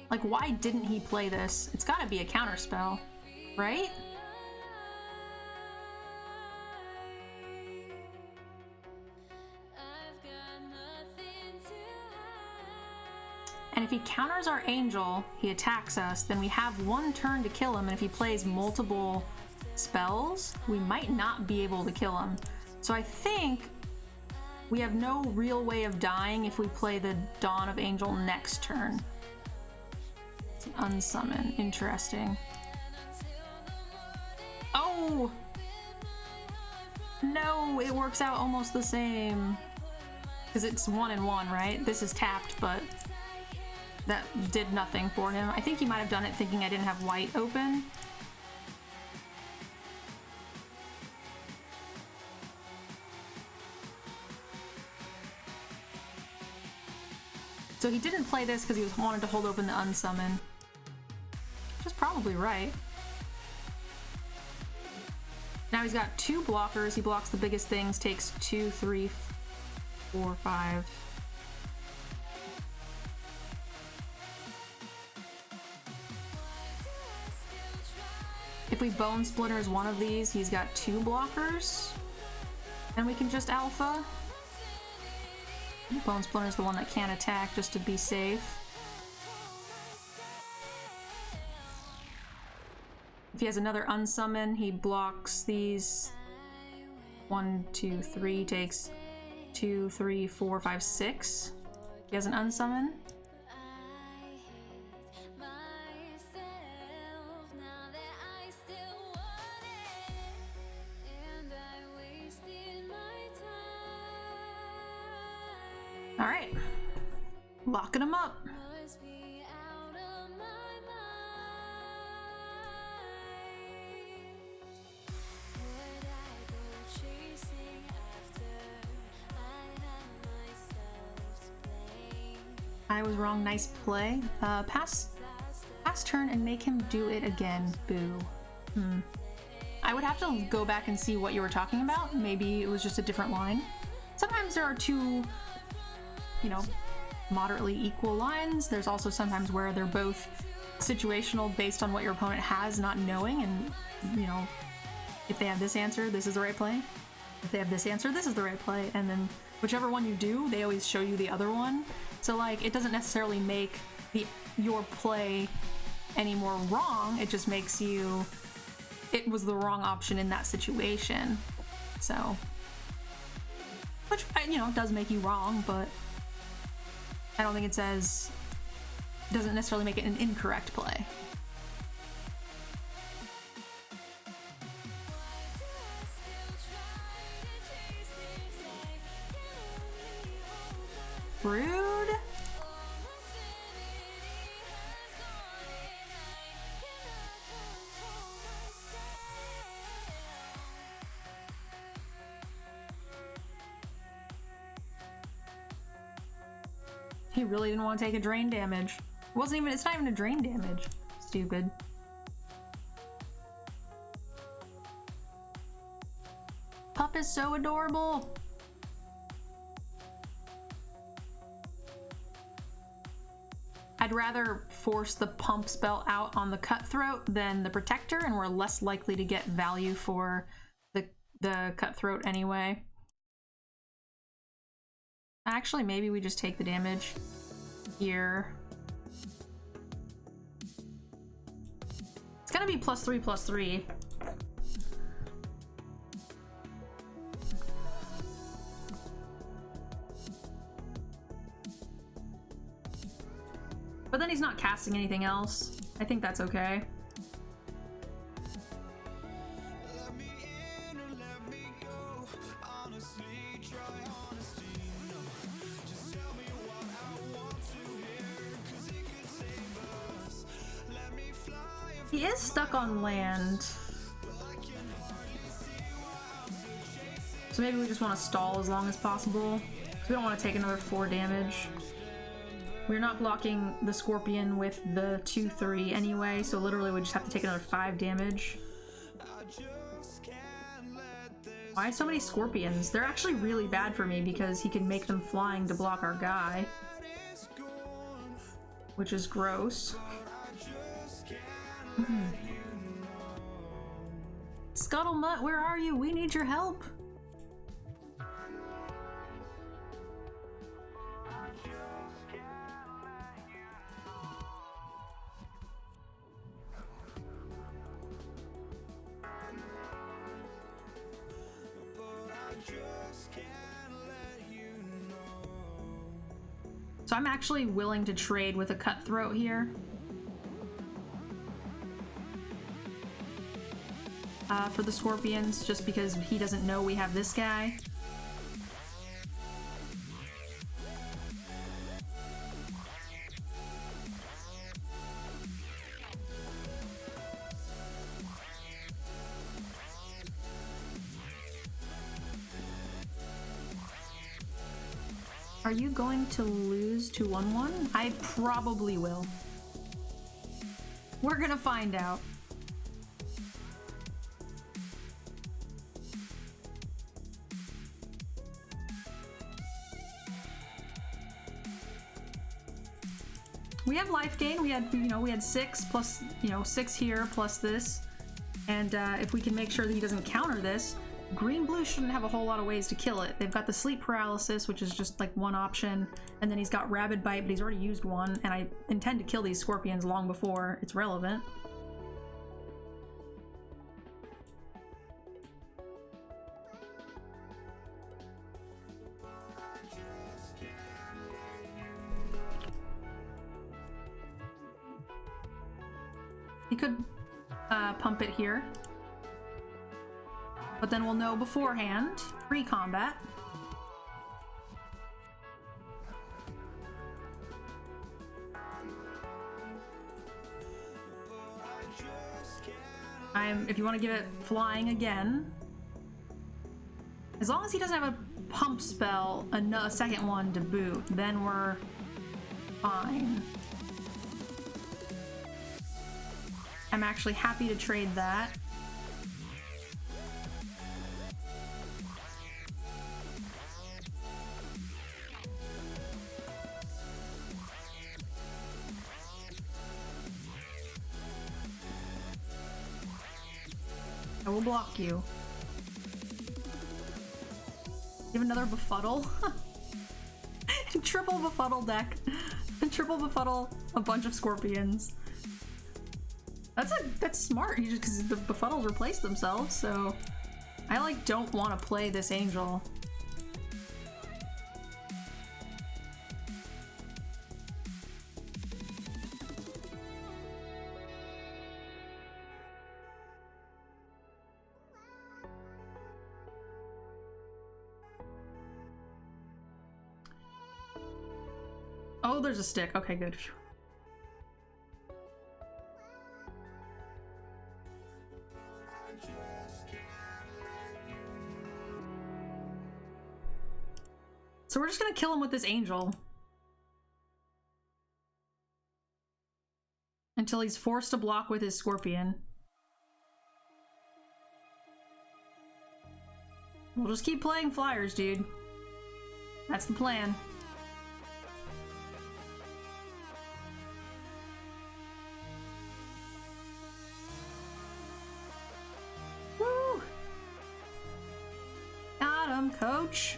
Like, why didn't he play this? It's gotta be a counter spell, right? And if he counters our angel, he attacks us, then we have 1 turn to kill him, and if he plays multiple spells, we might not be able to kill him. So I think we have no real way of dying if we play the Dawn of Angel next turn. It's an unsummon. Interesting. Oh! No, it works out almost the same. Because it's 1 and 1, right? This is tapped, but that did nothing for him. I think he might have done it thinking I didn't have white open. So he didn't play this because he wanted to hold open the unsummon. Which is probably right. Now he's got 2 blockers. He blocks the biggest things, takes 2, 3, 4, 5. If we Bone Splitters one of these, he's got 2 blockers. And we can just alpha. Bone Splinter is the one that can't attack, just to be safe. he has another unsummon, he blocks these 1, 2, 3, takes 2, 3, 4, 5, 6. He has an unsummon. All right, locking him up. I was wrong, nice play. Pass turn and make him do it again, boo. I would have to go back and see what you were talking about. Maybe it was just a different line. Sometimes there are two, you know, moderately equal lines. There's also sometimes where they're both situational based on what your opponent has, not knowing, and, you know, if they have this answer, this is the right play. If they have this answer, this is the right play. And then whichever one you do, they always show you the other one. So, like, it doesn't necessarily make your play any more wrong, it just makes you, it was the wrong option in that situation. So, which, you know, does make you wrong, but I don't think it says, doesn't necessarily make it an incorrect play. Rude. He really didn't want to take a drain damage. It wasn't even, it's not even a drain damage. Stupid. Pup is so adorable. I'd rather force the pump spell out on the Cutthroat than the Protector, and we're less likely to get value for the Cutthroat anyway. Actually, maybe we just take the damage here. It's gonna be +3/+3. But then he's not casting anything else. I think that's okay. He is stuck on land. So maybe we just want to stall as long as possible. Because we don't want to take another 4 damage. We're not blocking the Scorpion with the 2/3 anyway, so literally we just have to take another 5 damage. Why so many Scorpions? They're actually really bad for me because he can make them flying to block our guy. Which is gross. Scuttlemutt, where are you? We need your help. So I'm actually willing to trade with a Cutthroat here. For the Scorpions, just because he doesn't know we have this guy. Are you going to lose to 1/1? I probably will. We're gonna find out. We have life gain. We had, we had 6 plus, 6 here plus this. And if we can make sure that he doesn't counter this, green-blue shouldn't have a whole lot of ways to kill it. They've got the sleep paralysis, which is just like one option, and then he's got rabid bite, but he's already used one, and I intend to kill these Scorpions long before it's relevant. He could pump it here. But then we'll know beforehand, pre-combat. If you want to give it flying again, as long as he doesn't have a pump spell, a second one to boot, then we're fine. I'm actually happy to trade that. I will block you. You have another befuddle? Triple befuddle deck. Triple befuddle a bunch of scorpions. That's smart, because the befuddles replace themselves, so I like don't want to play this angel. Oh, there's a stick. Okay, good. So we're just gonna kill him with this angel. Until he's forced to block with his scorpion. We'll just keep playing flyers, dude. That's the plan. Woo! Got him, coach.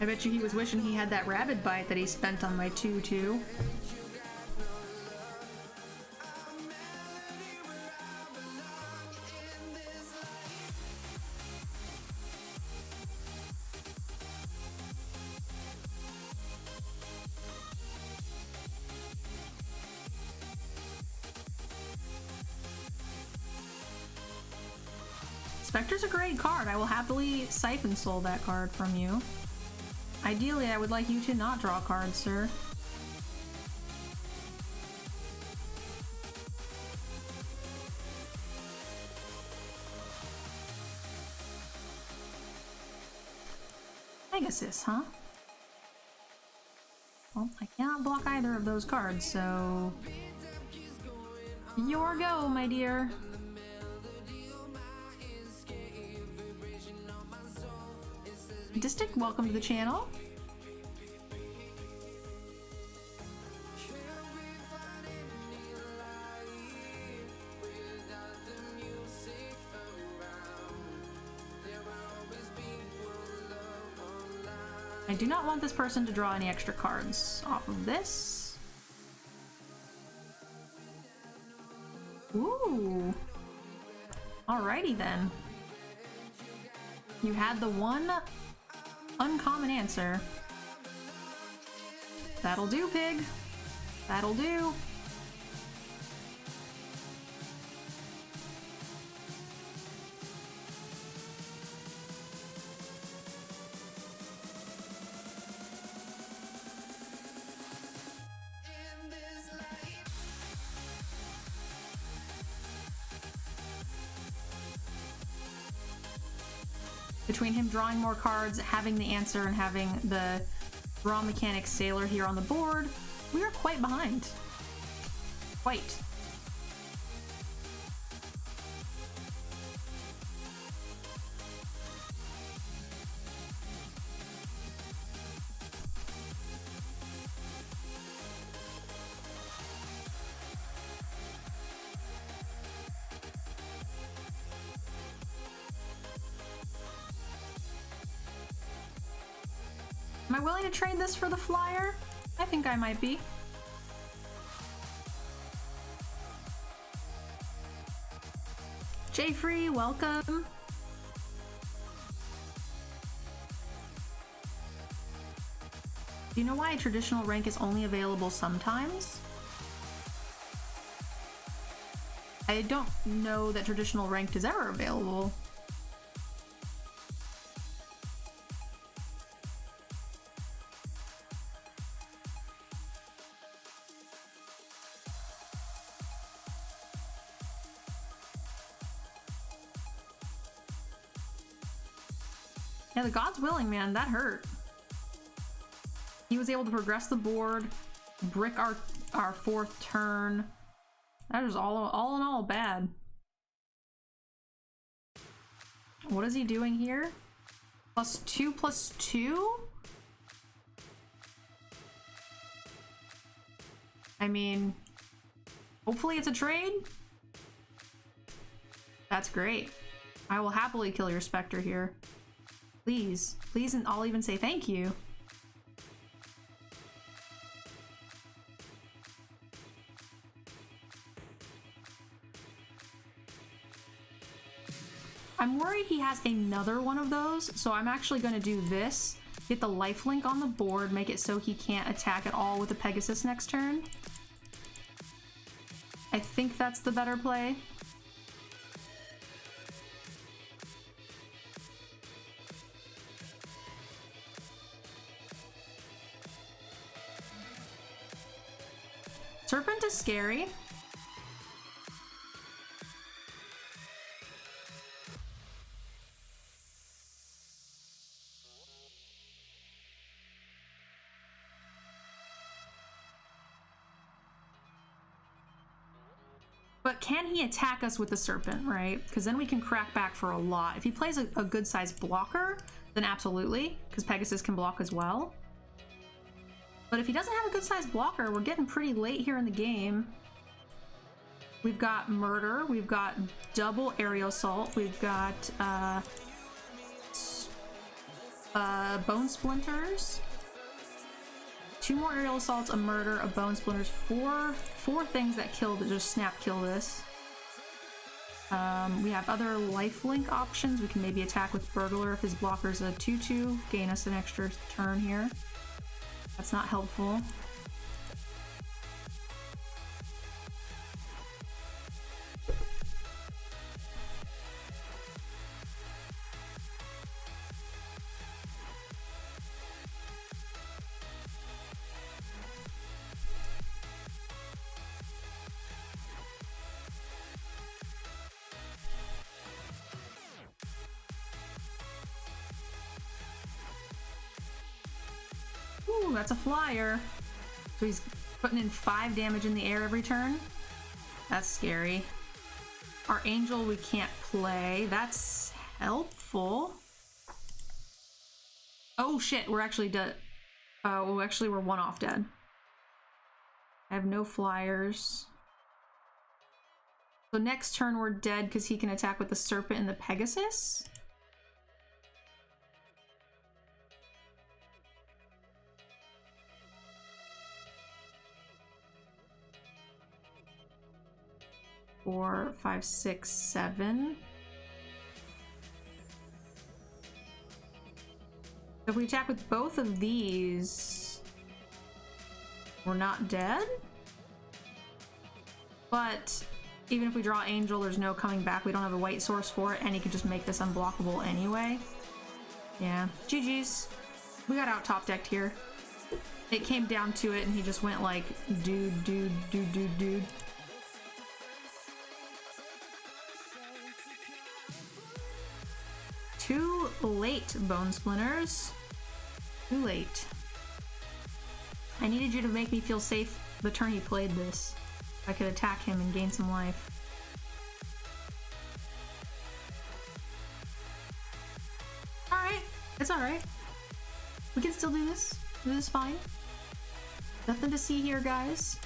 I bet you he was wishing he had that rabbit bite that he spent on my 2/2. Spectre's a great card. I will happily Siphon Soul that card from you. Ideally, I would like you to not draw cards, sir. Pegasus, huh? Well, I cannot block either of those cards, so... Your go, my dear. Distic, welcome to the channel. I do not want this person to draw any extra cards off of this. Ooh. Alrighty then. You had the one uncommon answer. That'll do, pig. That'll do. Between him drawing more cards, having the answer, and having the Raw Mechanics Sailor here on the board, we are quite behind. Quite. Am I willing to trade this for the flyer? I think I might be. Jayfree, welcome. Do you know why a traditional rank is only available sometimes? I don't know that traditional ranked is ever available. Yeah, the God's willing, man. That hurt. He was able to progress the board, brick our fourth turn. That was all in all bad. What is he doing here? +2/+2? I mean, hopefully it's a trade. That's great. I will happily kill your Spectre here. Please, please, and I'll even say thank you. I'm worried he has another one of those, so I'm actually going to do this. Get the lifelink on the board, make it so he can't attack at all with the Pegasus next turn. I think that's the better play. Serpent is scary. But can he attack us with the Serpent, right? Because then we can crack back for a lot. If he plays a good sized blocker, then absolutely, because Pegasus can block as well. But if he doesn't have a good sized blocker, we're getting pretty late here in the game. We've got Murder, we've got double Aerial Assault, we've got Bone Splinters, 2 more Aerial Assaults, a Murder, a Bone Splinters, four things that just snap kill this. We have other lifelink options. We can maybe attack with Burglar if his blocker's a 2/2, gain us an extra turn here. That's not helpful. Ooh, that's a flyer. So he's putting in 5 damage in the air every turn. That's scary. Our Angel we can't play. That's helpful. Oh shit, we're actually dead. Oh, actually we're 1 off dead. I have no flyers. So next turn we're dead because he can attack with the Serpent and the Pegasus. Four, 5, 6, 7. If we attack with both of these, we're not dead. But even if we draw Angel, there's no coming back. We don't have a white source for it, and he could just make this unblockable anyway. Yeah, GG's. We got out top decked here. It came down to it, and he just went like, dude, dude, dude, dude, dude. Too late, Bone Splinters. Too late. I needed you to make me feel safe the turn he played this. I could attack him and gain some life. Alright. It's alright. We can still do this. This is fine. Nothing to see here, guys.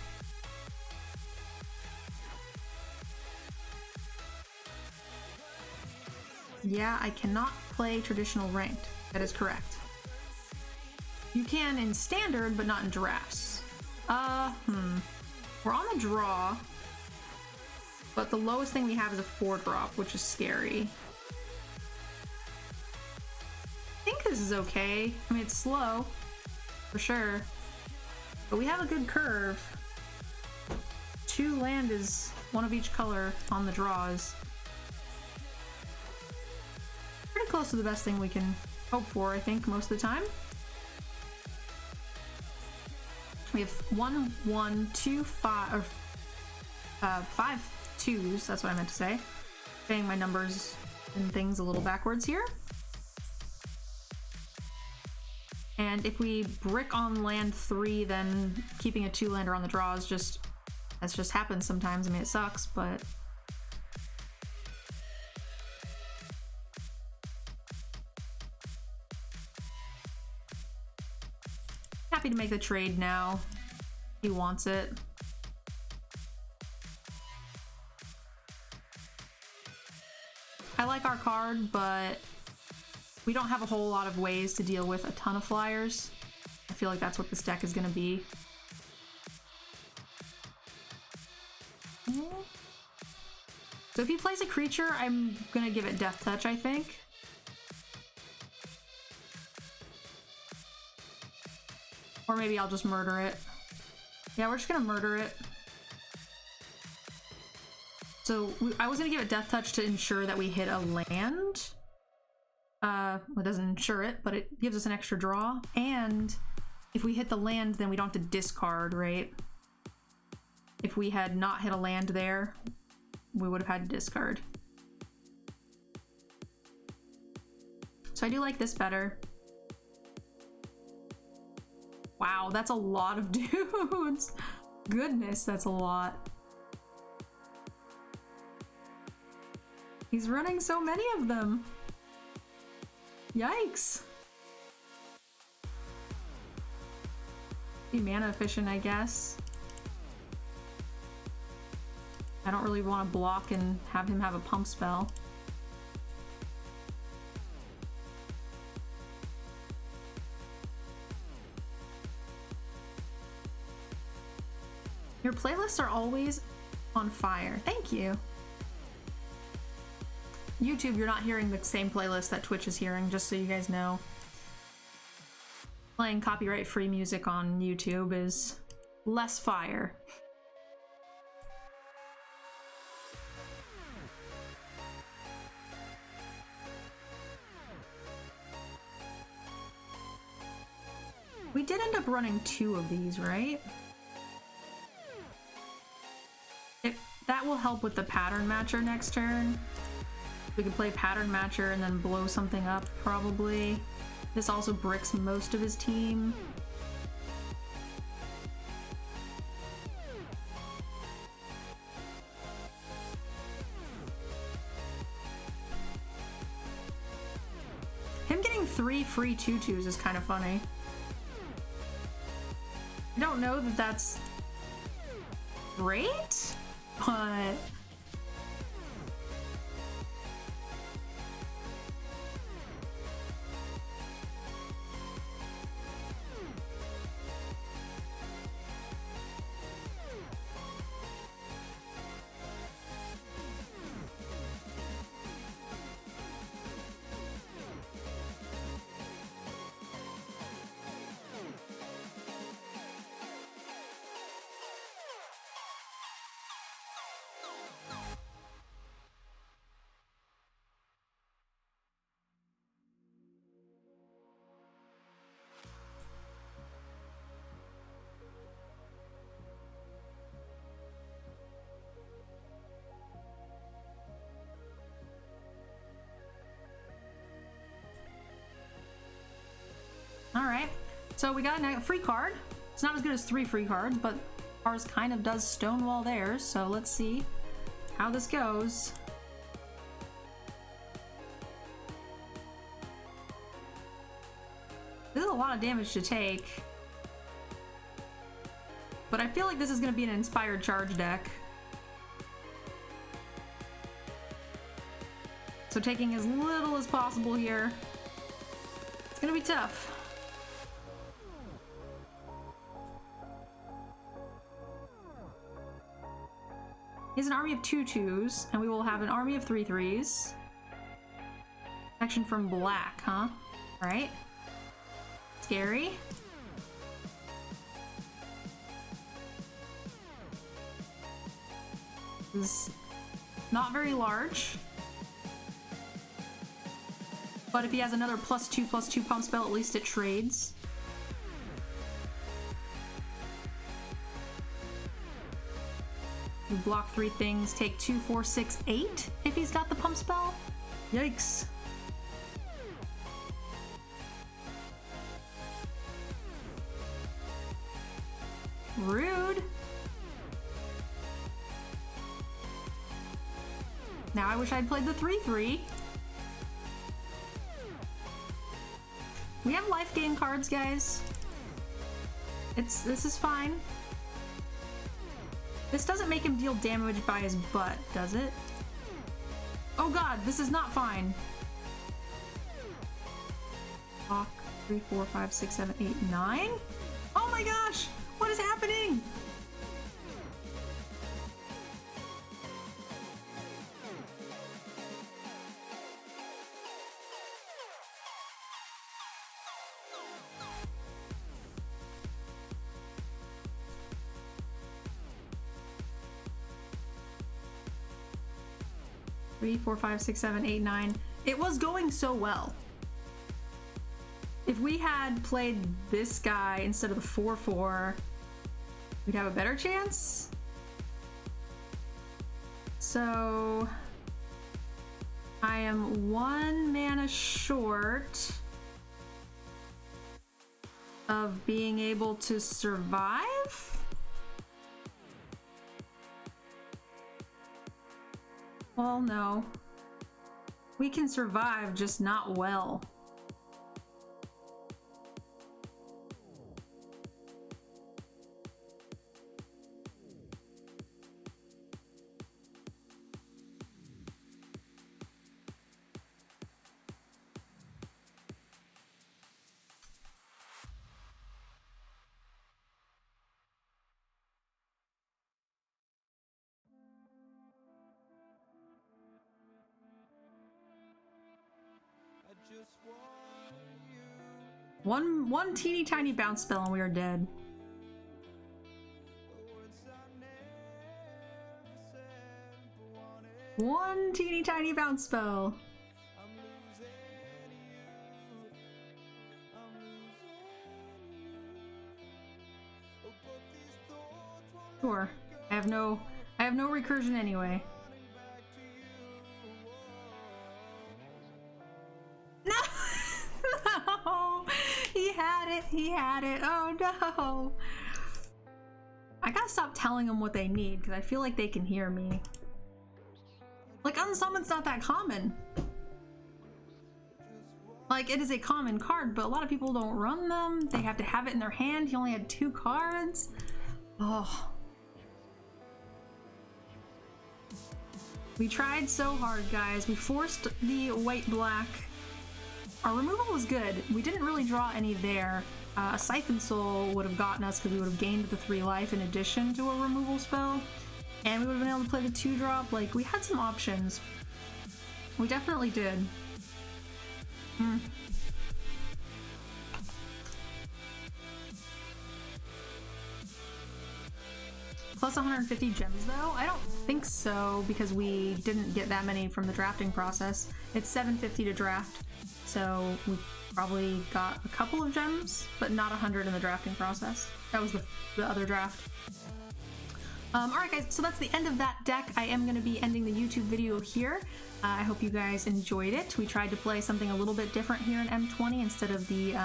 Yeah, I cannot play traditional ranked. That is correct. You can in standard, but not in drafts. We're on the draw, but the lowest thing we have is a 4-drop, which is scary. I think this is okay. I mean, it's slow, for sure, but we have a good curve. 2 land is one of each color on the draws. Pretty close to the best thing we can hope for, I think, most of the time. We have 1, 1, 2, 5, or 5 2s, that's what I meant to say. Getting my numbers and things a little backwards here. And if we brick on land 3, then keeping a 2-lander on the draw is just, that's just happens sometimes. I mean, it sucks, but happy to make the trade now. He wants it. I like our card, but we don't have a whole lot of ways to deal with a ton of flyers. I feel like that's what this deck is going to be. So if he plays a creature, I'm going to give it Death Touch, I think. Or maybe I'll just murder it. Yeah, we're just gonna murder it. So I was gonna give it Death Touch to ensure that we hit a land. Well, it doesn't ensure it, but it gives us an extra draw. And if we hit the land, then we don't have to discard, right? If we had not hit a land there, we would have had to discard. So I do like this better. Wow, that's a lot of dudes. Goodness, that's a lot. He's running so many of them. Yikes. Be mana efficient, I guess. I don't really want to block and have him have a pump spell. Your playlists are always on fire. Thank you. YouTube, you're not hearing the same playlist that Twitch is hearing, just so you guys know. Playing copyright-free music on YouTube is less fire. We did end up running 2 of these, right? That will help with the pattern matcher next turn. We could play pattern matcher and then blow something up, probably. This also bricks most of his team. Him getting 3 free 2/2s is kind of funny. I don't know that that's great, but alright. So we got a free card. It's not as good as 3 free cards, but ours kind of does stonewall theirs, so let's see how this goes. This is a lot of damage to take. But I feel like this is going to be an inspired charge deck. So taking as little as possible here. It's going to be tough. He has an army of 2/2s, and we will have an army of 3/3s. Action from black, huh? Alright. Scary. This is not very large. But if he has another +2/+2 pump spell, at least it trades. You block 3 things, take 2, 4, 6, 8 if he's got the pump spell. Yikes. Rude. Now I wish I'd played the 3/3. We have life gain cards, guys. This is fine. This doesn't make him deal damage by his butt, does it? Oh god, this is not fine. Block 3, 4, 5, 6, 7, 8, 9? Oh my gosh! What is happening? Three, 4, 5, 6, 7, 8, 9. It was going so well. If we had played this guy instead of the 4/4, we'd have a better chance. So I am 1 mana short of being able to survive. Well, no. We can survive, just not well. One teeny tiny bounce spell and we are dead. One teeny tiny bounce spell. Sure. I have no recursion anyway. No! No! He had it! He had it! Oh no! I gotta stop telling them what they need because I feel like they can hear me. Like, Unsummoned's not that common. Like, it is a common card, but a lot of people don't run them. They have to have it in their hand. He only had 2 cards. Oh. We tried so hard, guys. We forced the white-black. Our removal was good. We didn't really draw any there. A Siphon Soul would have gotten us because we would have gained the 3 life in addition to a removal spell. And we would have been able to play the 2-drop. Like, we had some options. We definitely did. Plus 150 gems though? I don't think so because we didn't get that many from the drafting process. It's 750 to draft, so we probably got a couple of gems, but not 100 in the drafting process. That was the other draft. Alright guys, so that's the end of that deck. I am going to be ending the YouTube video here. I hope you guys enjoyed it. We tried to play something a little bit different here in M20 instead of the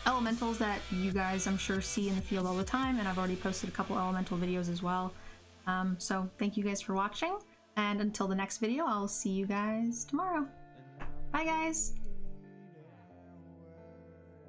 elementals that you guys, I'm sure, see in the field all the time, and I've already posted a couple elemental videos as well. So thank you guys for watching, and until the next video, I'll see you guys tomorrow. Bye guys!